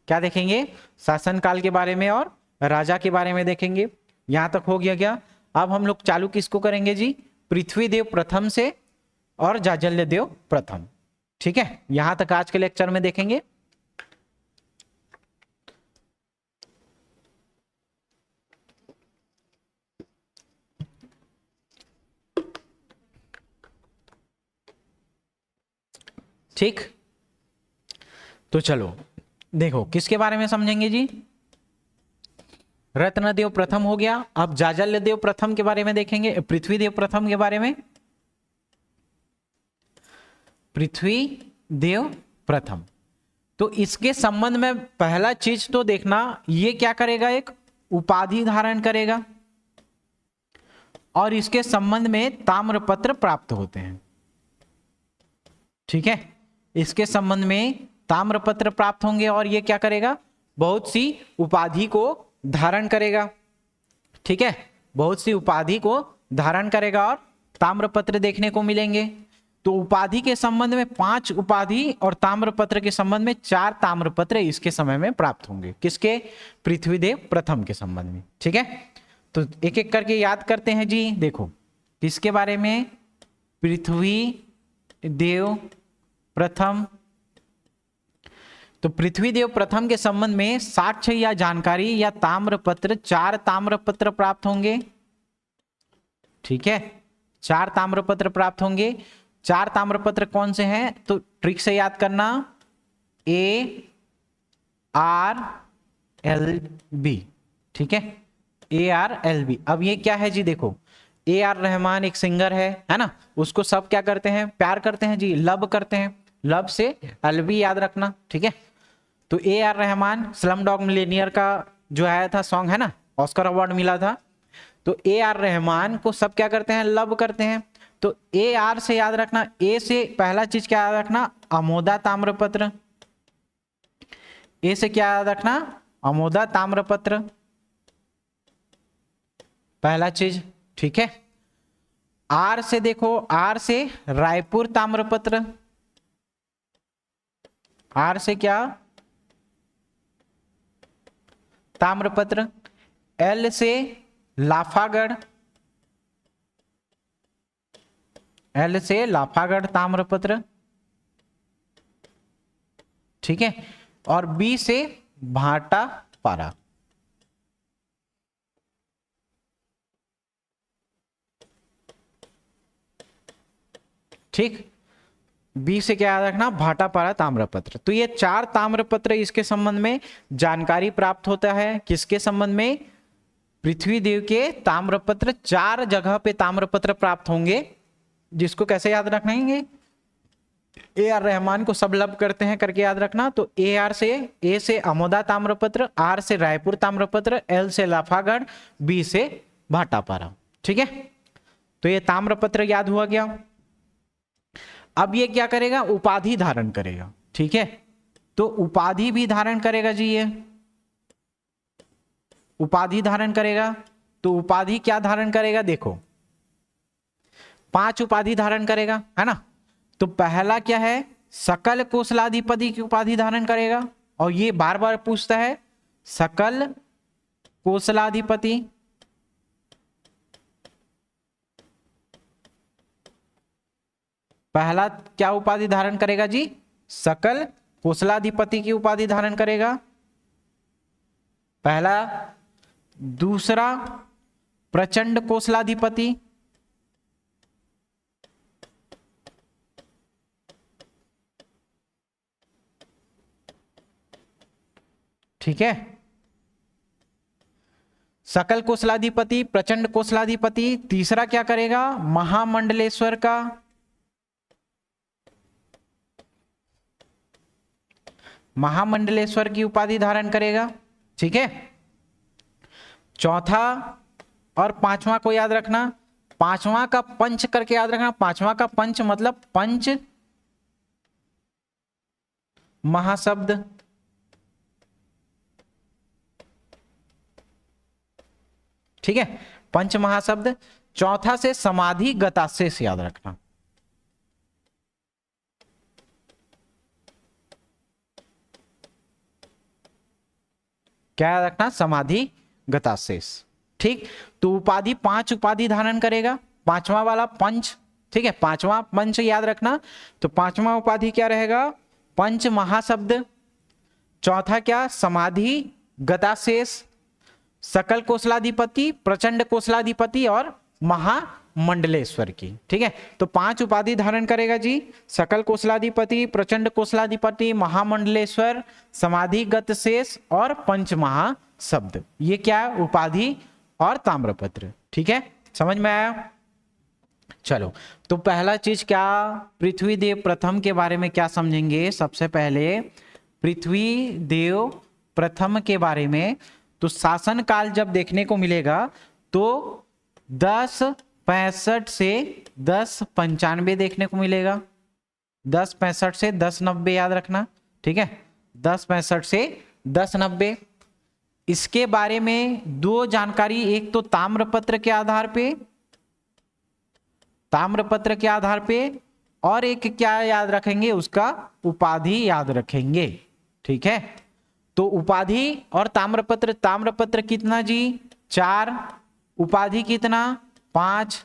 क्या देखेंगे, शासन काल के बारे में और राजा के बारे में देखेंगे। यहां तक हो गया क्या। अब हम लोग चालू किसको करेंगे जी, पृथ्वीदेव प्रथम से और जाजल्य देव प्रथम। ठीक है, यहां तक आज के लेक्चर में देखेंगे। ठीक, तो चलो देखो किसके बारे में समझेंगे जी, रत्नदेव प्रथम हो गया। अब जाजल्य देव प्रथम के बारे में देखेंगे, पृथ्वीदेव प्रथम के बारे में। पृथ्वीदेव प्रथम, तो इसके संबंध में पहला चीज तो देखना, ये क्या करेगा, एक उपाधि धारण करेगा, और इसके संबंध में ताम्रपत्र प्राप्त होते हैं। ठीक है, इसके संबंध में ताम्रपत्र प्राप्त होंगे, और ये क्या करेगा, बहुत सी उपाधि को धारण करेगा। ठीक है, बहुत सी उपाधि को धारण करेगा और ताम्रपत्र देखने को मिलेंगे। तो उपाधि के संबंध में 5 उपाधि और ताम्रपत्र के संबंध में 4 ताम्रपत्र इसके समय में प्राप्त होंगे। किसके, पृथ्वीदेव प्रथम के संबंध में। ठीक है, तो एक एक करके याद करते हैं जी। देखो किसके बारे में, पृथ्वीदेव प्रथम। तो पृथ्वीदेव प्रथम के संबंध में साक्ष्य या जानकारी या ताम्रपत्र, 4 ताम्रपत्र प्राप्त होंगे। ठीक है, 4 ताम्रपत्र प्राप्त होंगे। 4 ताम्रपत्र कौन से हैं, तो ट्रिक से याद करना, ARLB। ठीक है, ARLB। अब ये क्या है जी, देखो AR रहमान एक सिंगर है ना, उसको सब क्या करते हैं, प्यार करते हैं जी, लब करते हैं, लब से LB याद रखना, ठीक है। तो AR Rahman slum dog millionaire का जो आया था सॉन्ग है ना, ऑस्कर अवार्ड मिला था, तो AR रहमान को सब क्या करते हैं, लब करते हैं। तो AR से याद रखना, ए से पहला चीज क्या याद रखना, अमोदा ताम्रपत्र। ए से क्या याद रखना, अमोदा ताम्रपत्र, पहला चीज, ठीक है। आर से देखो, आर से रायपुर ताम्रपत्र, आर से क्या, ताम्रपत्र। एल से लाफागढ़, एल से लाफागढ़ ताम्रपत्र, ठीक है। और बी से भाटा पारा, ठीक। बी से क्या याद रखना, भाटापारा ताम्रपत्र। तो ये 4 ताम्रपत्र, इसके संबंध में जानकारी प्राप्त होता है, किसके संबंध में, पृथ्वी देव के ताम्रपत्र 4 जगह पे ताम्रपत्र प्राप्त होंगे, जिसको कैसे याद रखेंगे, AR रहमान को सब लब करते हैं करके याद रखना। तो AR से, ए से अमोदा ताम्रपत्र, आर से रायपुर ताम्रपत्र, एल से लाफागढ़, बी से भाटापारा, ठीक है। तो ये ताम्रपत्र याद हुआ गया। अब ये क्या करेगा, उपाधि धारण करेगा, ठीक है। तो उपाधि भी धारण करेगा जी, ये उपाधि धारण करेगा। तो उपाधि क्या धारण करेगा, देखो 5 उपाधि धारण करेगा, है ना। तो पहला क्या है, सकल कोसलाधिपति की उपाधि धारण करेगा, और ये बार बार पूछता है, सकल कोसलाधिपति, पहला क्या उपाधि धारण करेगा जी, सकल कोसलाधिपति की उपाधि धारण करेगा, पहला। दूसरा प्रचंड कोसलाधिपति, ठीक है। सकल कोसलाधिपति, प्रचंड कोसलाधिपति। तीसरा क्या करेगा, महामंडलेश्वर का, महामंडलेश्वर की उपाधि धारण करेगा, ठीक है। चौथा और पांचवा को याद रखना, पांचवा का पंच करके याद रखना, पांचवा का पंच मतलब पंच महाशब्द, ठीक है, पंच महाशब्द। चौथा से समाधि गताशेष याद रखना, क्या याद रखना, समाधि गताशेष, ठीक। तो उपाधि 5 उपाधि धारण करेगा, पांचवा वाला पंच, ठीक है, पांचवा पंच याद रखना। तो पांचवा उपाधि क्या रहेगा, पंच महाशब्द। चौथा क्या, समाधि गताशेष, सकल कोसलाधिपति, प्रचंड कोसलाधिपति और महामंडलेश्वर की, ठीक है। तो 5 उपाधि धारण करेगा जी, सकल कोसलाधिपति, प्रचंड कोसलाधिपति, महामंडलेश्वर, समाधिगत शेष और पंच महाशब्द। ये क्या है, उपाधि और ताम्रपत्र, ठीक है, समझ में आया। चलो, तो पहला चीज क्या, पृथ्वी देव प्रथम के बारे में क्या समझेंगे। सबसे पहले पृथ्वी देव प्रथम के बारे में, तो शासन काल जब देखने को मिलेगा तो 1065 से 1095 देखने को मिलेगा, 1065 से 1090 याद रखना, ठीक है, 1065 से 1090। इसके बारे में 2 जानकारी, एक तो ताम्रपत्र के आधार पे, ताम्रपत्र के आधार पे, और एक क्या याद रखेंगे, उसका उपाधि याद रखेंगे, ठीक है। तो उपाधि और ताम्रपत्र, ताम्रपत्र कितना जी 4, उपाधि कितना 5।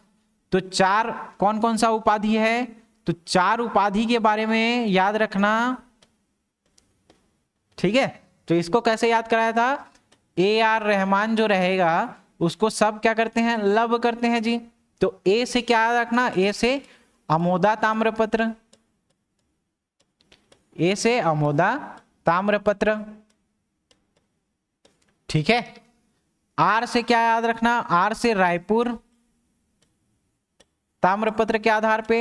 तो 4 कौन कौन सा उपाधि है, तो 4 उपाधि के बारे में याद रखना, ठीक है। तो इसको कैसे याद कराया था, AR रहमान जो रहेगा उसको सब क्या करते हैं, लब करते हैं जी। तो ए से क्या याद रखना, ए से अमोदा ताम्रपत्र, ए से अमोदा ताम्रपत्र, ठीक है। आर से क्या याद रखना, आर से रायपुर ताम्रपत्र के आधार पे।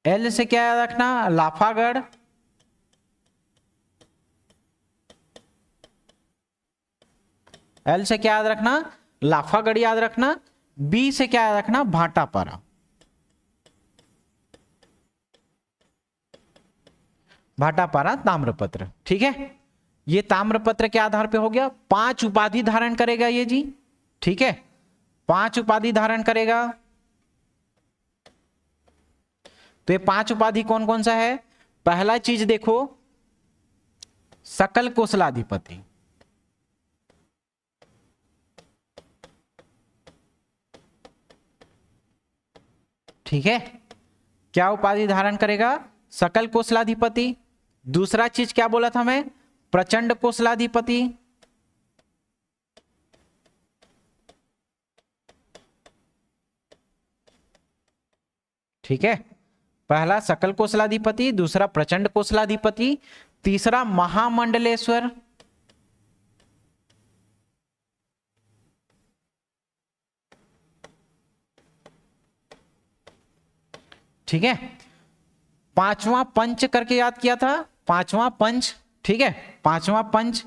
एल से क्या याद रखना, लाफागढ़। एल से क्या याद रखना, लाफागढ़ याद रखना। बी से क्या याद रखना, भाटापारा। भाटापारा ताम्रपत्र, ठीक है। ये ताम्रपत्र के आधार पे हो गया। 5 उपाधि धारण करेगा ये जी, ठीक है, 5 उपाधि धारण करेगा। तो ये 5 उपाधि कौन कौन सा है? पहला चीज देखो, सकल कोसलाधिपति, ठीक है, क्या उपाधि धारण करेगा? सकल कोसलाधिपति। दूसरा चीज क्या बोला था मैं? प्रचंड कोसलाधिपति, ठीक है। पहला सकल कोसलाधिपति, दूसरा प्रचंड कोसलाधिपति, तीसरा महामंडलेश्वर, ठीक है। पांचवा पंच करके याद किया था, पांचवा पंच, ठीक है, पांचवा पंच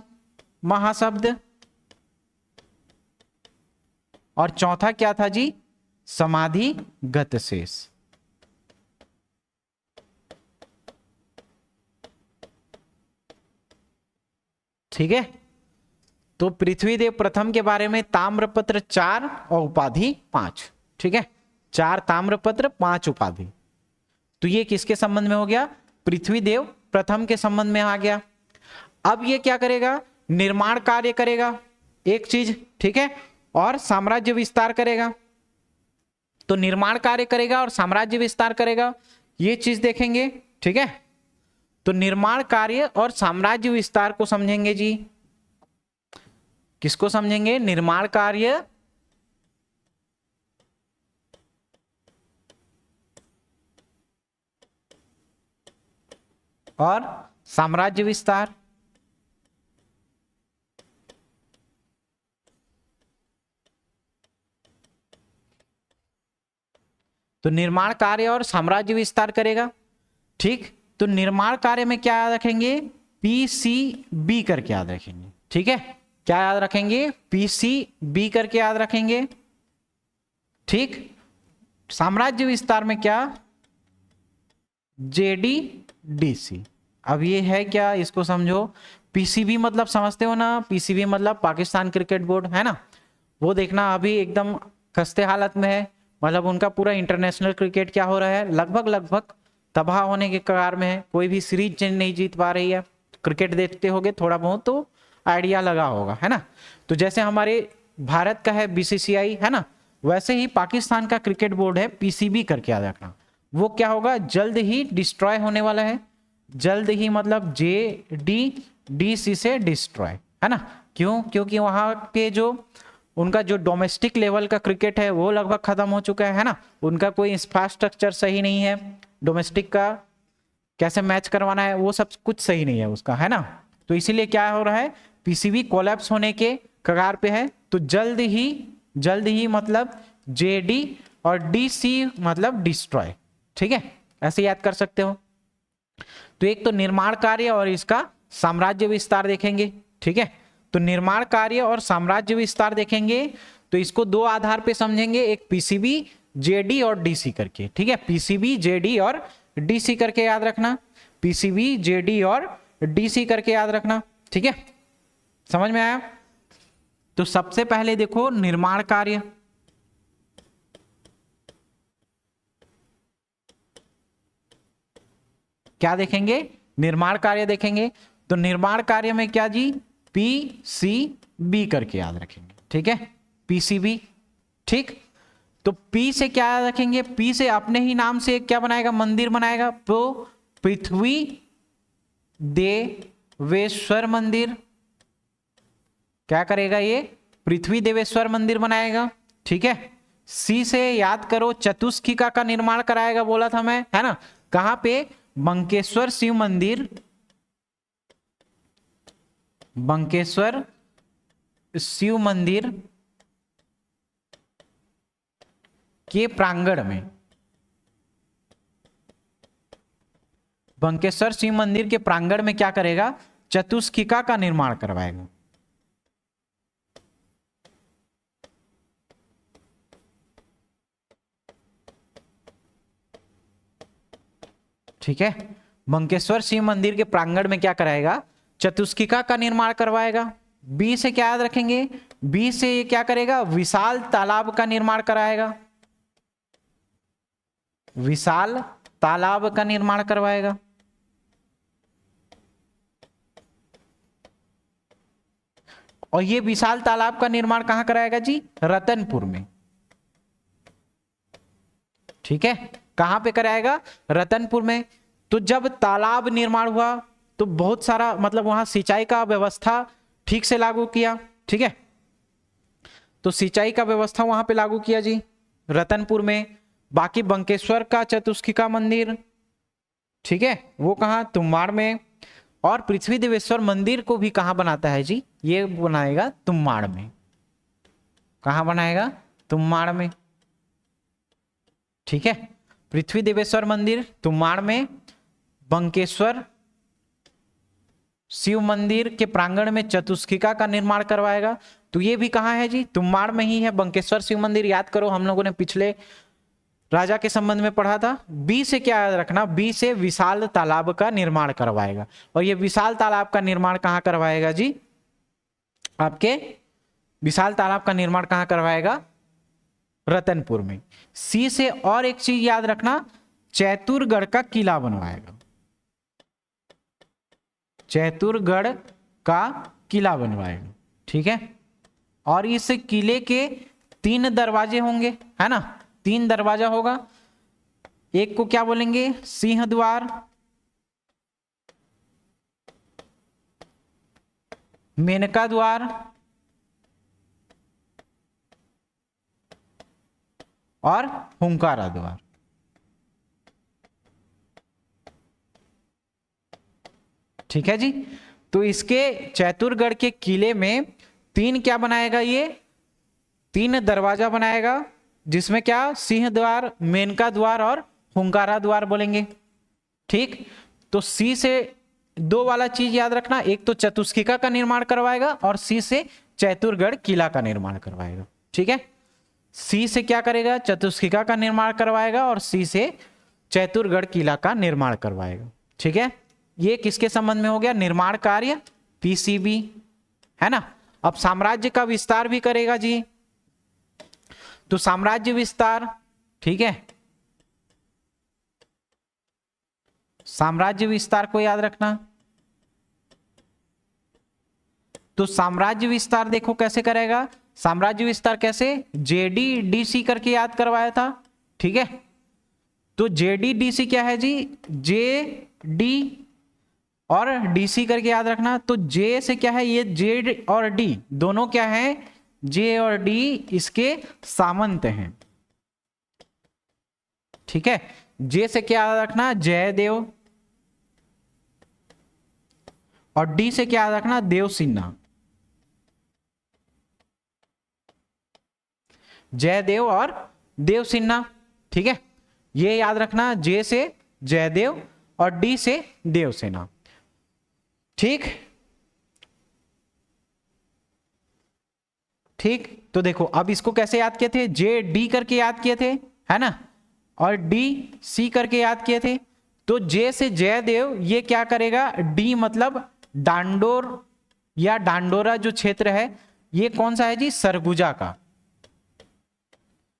महाशब्द। और चौथा क्या था जी? समाधि गत शेष, ठीक है। तो पृथ्वीदेव प्रथम के बारे में ताम्रपत्र 4 और उपाधि 5, ठीक है, 4 ताम्रपत्र 5 उपाधि। तो ये किसके संबंध में हो गया? पृथ्वीदेव प्रथम के संबंध में आ गया। अब ये क्या करेगा? निर्माण कार्य करेगा एक चीज, ठीक है, और साम्राज्य विस्तार करेगा। तो निर्माण कार्य करेगा और साम्राज्य विस्तार करेगा, ये चीज देखेंगे, ठीक है। तो निर्माण कार्य और साम्राज्य विस्तार को समझेंगे जी। किसको समझेंगे? निर्माण कार्य और साम्राज्य विस्तार। तो निर्माण कार्य और साम्राज्य विस्तार करेगा, ठीक। तो निर्माण कार्य में क्या याद रखेंगे? PCB करके याद रखेंगे, ठीक है। क्या याद रखेंगे? PCB करके याद रखेंगे, ठीक। साम्राज्य विस्तार में क्या? JDDC। अब ये है क्या, इसको समझो। PCB मतलब समझते हो ना? PCB मतलब पाकिस्तान क्रिकेट बोर्ड, है ना। वो देखना अभी एकदम खस्ते हालत में है, मतलब उनका पूरा इंटरनेशनल क्रिकेट क्या हो रहा है, लगभग तबाह होने के कगार में है। कोई भी सीरीज नहीं जीत पा रही है। क्रिकेट देखते होगे थोड़ा बहुत तो आइडिया लगा होगा, है ना। तो जैसे हमारे भारत का है BCCI, है ना, वैसे ही पाकिस्तान का क्रिकेट बोर्ड है PCB करके याद रखना। वो क्या होगा? जल्द ही डिस्ट्रॉय होने वाला है। जल्द ही मतलब JDDC से डिस्ट्रॉय, है ना। क्यों? क्योंकि वहां के जो उनका जो डोमेस्टिक लेवल का क्रिकेट है वो लगभग खत्म हो चुका है ना। उनका कोई इंफ्रास्ट्रक्चर सही नहीं है, डोमेस्टिक का कैसे मैच करवाना है वो सब कुछ सही नहीं है उसका, है ना। तो इसीलिए क्या हो रहा है? PCB कोलैप्स होने के कगार पे है। तो जल्द ही मतलब JD और DC मतलब डिस्ट्रॉय, ठीक है, ऐसे याद कर सकते हो। तो एक तो निर्माण कार्य और इसका साम्राज्य विस्तार देखेंगे, ठीक है। तो निर्माण कार्य और साम्राज्य विस्तार देखेंगे तो इसको 2 आधार पे समझेंगे, एक PCB JD और DC करके, ठीक है। PCB JD और DC करके याद रखना, PCB JD और DC करके याद रखना, ठीक है। समझ में आया? तो सबसे पहले देखो निर्माण कार्य, क्या देखेंगे? निर्माण कार्य देखेंगे। तो निर्माण कार्य में क्या जी? PCB करके याद रखेंगे, ठीक है, PCB, ठीक। तो P से क्या याद रखेंगे? P से अपने ही नाम से क्या बनाएगा? मंदिर बनाएगा। तो पृथ्वी देवेश्वर मंदिर, क्या करेगा ये? पृथ्वी देवेश्वर मंदिर बनाएगा, ठीक है। C से याद करो चतुष्किका का निर्माण कराएगा, बोला था मैं, है ना। कहां पे? बंकेश्वर शिव मंदिर, बंकेश्वर शिव मंदिर के प्रांगण में, बंकेश्वर शिव मंदिर के प्रांगण में क्या करेगा, चतुष्किका का निर्माण करवाएगा। ठीक है, बंकेश्वर शिव मंदिर के प्रांगण में क्या कराएगा, चतुष्किका का निर्माण करवाएगा। बी से क्या याद रखेंगे, बी से ये क्या करेगा, विशाल तालाब का निर्माण कराएगा, विशाल तालाब का निर्माण करवाएगा। और ये विशाल तालाब का निर्माण कहां कराएगा जी, रतनपुर में। ठीक है, कहां पे कराएगा, रतनपुर में। तो जब तालाब निर्माण हुआ तो बहुत सारा मतलब वहां सिंचाई का व्यवस्था ठीक से लागू किया। ठीक है, तो सिंचाई का व्यवस्था वहां पे लागू किया जी रतनपुर में। बाकी बंकेश्वर का चतुष्किका मंदिर, ठीक है, वो कहां, तुम्बाड़ में। और पृथ्वी देवेश्वर मंदिर को भी कहां बनाता है जी, ये बनाएगा तुम्बाड़ में। कहां बनाएगा, तुम्बाड़ में। ठीक है, पृथ्वी देवेश्वर मंदिर तुम्बाड़ में, बंकेश्वर शिव मंदिर के प्रांगण में चतुष्किका का निर्माण करवाएगा। तो ये भी कहां है जी, तुम्बाड़ में ही है बंकेश्वर शिव मंदिर। याद करो, हम लोगों ने पिछले राजा के संबंध में पढ़ा था। बी से क्या याद रखना, बी से विशाल तालाब का निर्माण करवाएगा। और ये विशाल तालाब का निर्माण कहां करवाएगा जी, आपके विशाल तालाब का निर्माण कहां करवाएगा, रतनपुर में। सी से और एक चीज याद रखना, चैतुरगढ़ का किला बनवाएगा, चैतुरगढ़ का किला बनवाएगा। ठीक है, और इस किले के 3 दरवाजे होंगे, है ना, 3 दरवाजा होगा। एक को क्या बोलेंगे, सिंह द्वार, मेनका द्वार और हुंकारा द्वार। ठीक है जी, तो इसके चैतुरगढ़ के किले में 3 क्या बनाएगा, ये 3 दरवाजा बनाएगा, जिसमें क्या, सिंह द्वार, मेनका द्वार और हुंकारा द्वार बोलेंगे। ठीक, तो सी से 2 वाला चीज याद रखना, एक तो चतुष्किका का निर्माण करवाएगा और सी से चैतुरगढ़ किला का निर्माण करवाएगा। ठीक है, सी से क्या करेगा, चतुष्किका का निर्माण करवाएगा और सी से चैतुरगढ़ किला का निर्माण करवाएगा। ठीक है, ये किसके संबंध में हो गया, निर्माण कार्य, पीसीबी, है ना। अब साम्राज्य का विस्तार भी करेगा जी, तो साम्राज्य विस्तार, ठीक है, साम्राज्य विस्तार को याद रखना। तो साम्राज्य विस्तार देखो कैसे करेगा, साम्राज्य विस्तार कैसे, जेडीडीसी करके याद करवाया था। ठीक है, तो जेडीडीसी क्या है जी, जेडी और डीसी करके याद रखना। तो जे से क्या है, ये जेड और डी दोनों क्या है, जे और डी इसके सामंत हैं। ठीक है, जे से क्या याद रखना, जयदेव, और डी से क्या याद रखना, देव सिन्हा, जयदेव और देव सिन्हा। ठीक है, ये याद रखना, जे से जयदेव और डी से देव सिन्हा। ठीक ठीक, तो देखो अब इसको कैसे याद किए थे, जे डी करके याद किए थे, है ना, और डी सी करके याद किए थे। तो जे से जयदेव, ये क्या करेगा, डी मतलब डांडोर या डांडोरा जो क्षेत्र है, ये कौन सा है जी, सरगुजा का,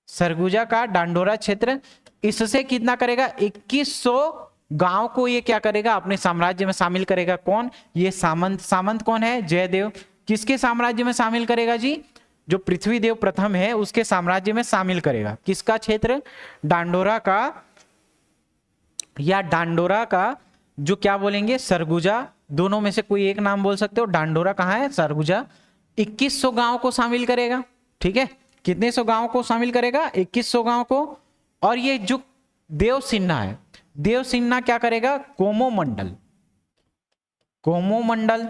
सरगुजा का डांडोरा क्षेत्र। इससे कितना करेगा, 2100 गांव को ये क्या करेगा, अपने साम्राज्य में शामिल करेगा। कौन, ये सामंत, सामंत कौन है, जयदेव। किसके साम्राज्य में शामिल करेगा जी, जो पृथ्वीदेव प्रथम है उसके साम्राज्य में शामिल करेगा। किसका क्षेत्र, डांडोरा का, या डांडोरा का जो क्या बोलेंगे, सरगुजा, दोनों में से कोई एक नाम बोल सकते हो। डांडोरा कहाँ है, सरगुजा। 2100 गांव को शामिल करेगा। ठीक है, कितने सौ गांव को शामिल करेगा, 2100 गांव को। और ये जो देव सिन्हा है, देव सिन्हा क्या करेगा, कोमो मंडल, कोमो मंडल,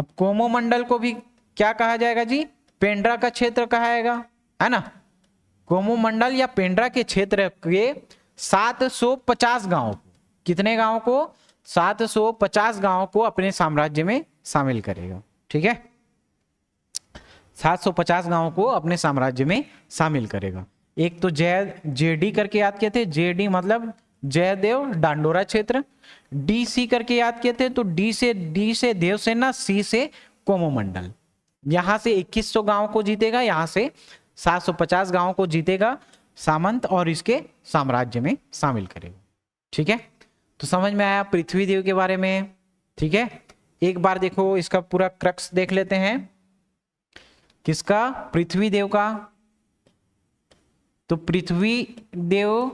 अब कोमोमंडल को भी क्या कहा जाएगा जी? पेंड्रा का क्षेत्र कहा जाएगा, है ना। कोमोमंडल या पेंड्रा के क्षेत्र के 750 गांव, कितने गांव को? 750 गांव को अपने साम्राज्य में शामिल करेगा। ठीक है, 750 गांव को अपने साम्राज्य में शामिल करेगा। एक तो जेडी करके याद किए थे, जेडी मतलब जयदेव डांडोरा क्षेत्र। डीसी करके याद किए थे, तो डी से देवसेना, सी से कोमोमंडल। यहां से 2100 गांव को जीतेगा, यहां से 750 गांव को जीतेगा सामंत और इसके साम्राज्य में शामिल करेगा। ठीक है, तो समझ में आया पृथ्वी देव के बारे में। ठीक है, एक बार देखो इसका पूरा क्रक्स देख लेते हैं। किसका? पृथ्वी देव का। तो पृथ्वी देव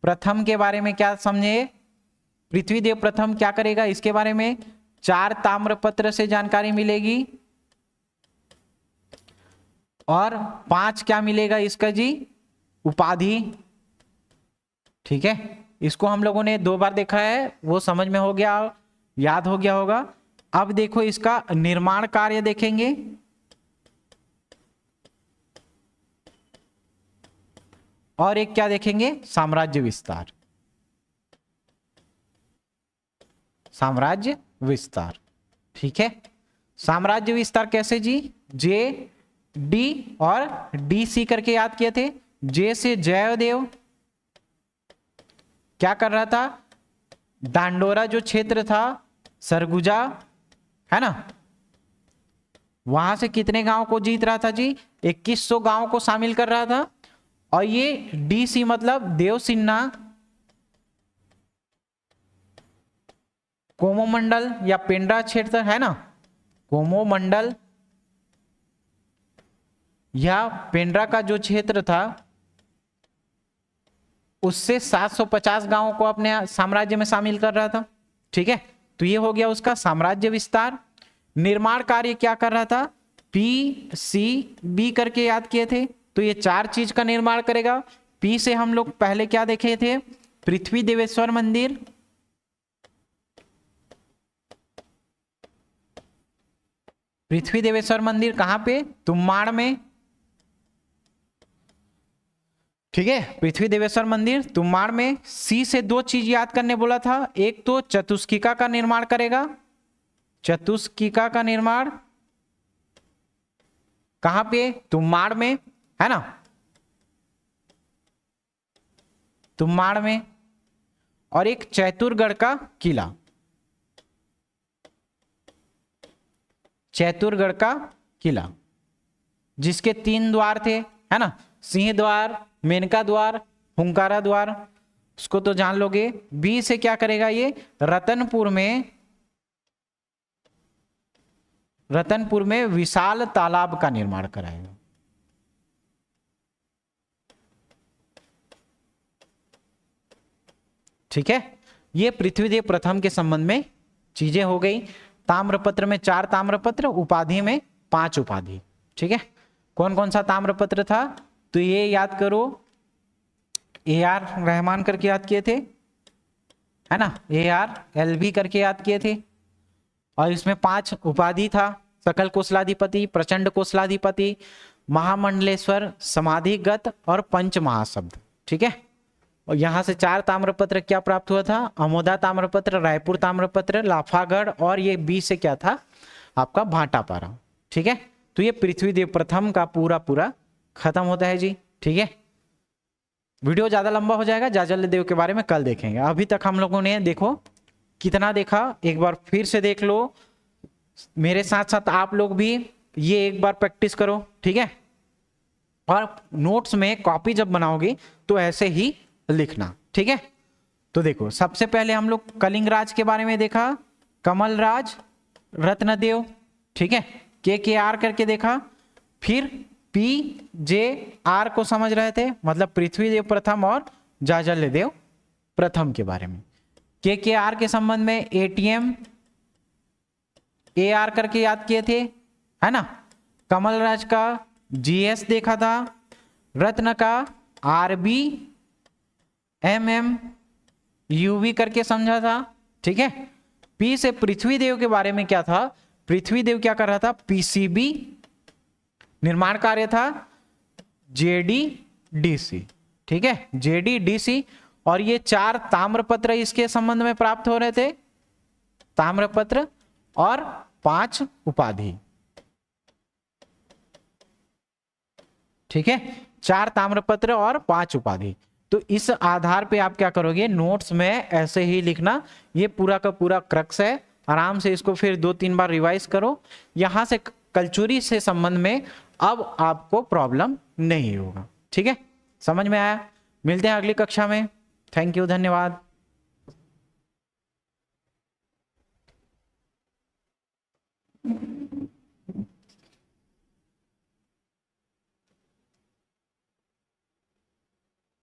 प्रथम के बारे में क्या समझे? पृथ्वी देव प्रथम क्या करेगा इसके बारे में? 4 ताम्रपत्र से जानकारी मिलेगी और 5 क्या मिलेगा इसका जी? उपाधि। ठीक है, इसको हम लोगों ने 2 बार देखा है, वो समझ में हो गया, याद हो गया होगा। अब देखो इसका निर्माण कार्य देखेंगे। और एक क्या देखेंगे? साम्राज्य विस्तार। साम्राज्य विस्तार। ठीक है, साम्राज्य विस्तार कैसे जी? जे डी और डी सी करके याद किए थे। जे से जयदेव क्या कर रहा था? डांडोरा जो क्षेत्र था, सरगुजा, है ना, वहां से कितने गांव को जीत रहा था जी? 2100 गांव को शामिल कर रहा था। और ये डीसी मतलब देवसिन्ना, कोमोमंडल या पेंड्रा क्षेत्र, है ना, कोमोमंडल या पेंड्रा का जो क्षेत्र था उससे 750 गांवों को अपने साम्राज्य में शामिल कर रहा था। ठीक है, तो ये हो गया उसका साम्राज्य विस्तार। निर्माण कार्य क्या कर रहा था? पी सी बी करके याद किए थे, तो ये 4 चीज का निर्माण करेगा। पी से हम लोग पहले क्या देखे थे? पृथ्वी देवेश्वर मंदिर, पृथ्वी देवेश्वर मंदिर कहां पे? तुम्माड़ में। ठीक है, पृथ्वी देवेश्वर मंदिर तुम्माड़ में। सी से 2 चीज याद करने बोला था, एक तो चतुष्किका का निर्माण करेगा। चतुष्किका का निर्माण कहां पे? तुम्माड़ में, है ना, तुम्माड़ में। और एक चैतुरगढ़ का किला, चैतुरगढ़ का किला जिसके 3 द्वार थे, है ना, सिंह द्वार, मेनका द्वार, हुंकारा द्वार, उसको तो जान लोगे। बी से क्या करेगा ये? रतनपुर में विशाल तालाब का निर्माण कराएगा। ठीक है, ये पृथ्वीदेव प्रथम के संबंध में चीजें हो गई। ताम्रपत्र में 4 ताम्रपत्र, उपाधि में 5 उपाधि। ठीक है, कौन कौन सा ताम्रपत्र था? तो ये याद करो, AR रहमान करके याद किए थे, है ना, ARLV करके याद किए थे। और इसमें 5 उपाधि था, सकल कोसलाधिपति, प्रचंड कोसलाधिपति, महामंडलेश्वर, समाधिगत और पंच महाशब्द। ठीक है, और यहां से 4 ताम्रपत्र क्या प्राप्त हुआ था? अमोदा ताम्रपत्र, रायपुर ताम्रपत्र, लाफागढ़, और ये बी से क्या था आपका? भाटापारा। ठीक है, तो ये पृथ्वीदेव प्रथम का पूरा खत्म होता है जी। ठीक है, वीडियो ज्यादा लंबा हो जाएगा, जाजल्य देव के बारे में कल देखेंगे। अभी तक हम लोगों ने देखो कितना देखा, एक बार फिर से देख लो, मेरे साथ साथ आप लोग भी ये एक बार प्रैक्टिस करो। ठीक है, और नोट्स में कॉपी जब बनाओगे तो ऐसे ही लिखना। ठीक है, तो देखो सबसे पहले हम लोग कलिंग राज के बारे में देखा, कमल राज, रत्नदेव। ठीक है, के आर करके देखा, फिर PJR को समझ रहे थे, मतलब पृथ्वीदेव प्रथम और जाजल्य देव प्रथम के बारे में। के आर के संबंध में ATM AR करके याद किए थे, है ना। कमल राज का GS देखा था, रत्न का RB MM UV करके समझा था। ठीक है, P से पृथ्वी देव के बारे में क्या था? पृथ्वीदेव क्या कर रहा था, पीसीबी निर्माण कार्य था जेडीडीसी, ठीक है, जेडीडीसी। और ये 4 ताम्रपत्र इसके संबंध में प्राप्त हो रहे थे, ताम्रपत्र और 5 उपाधि, ठीक है, 4 ताम्रपत्र और 5 उपाधि। तो इस आधार पे आप क्या करोगे, नोट्स में ऐसे ही लिखना, ये पूरा का पूरा क्रक्स है। आराम से इसको फिर 2-3 बार रिवाइज करो, यहां से कलचुरी से संबंध में अब आपको प्रॉब्लम नहीं होगा, ठीक है, समझ में आया। मिलते हैं अगली कक्षा में, थैंक यू, धन्यवाद।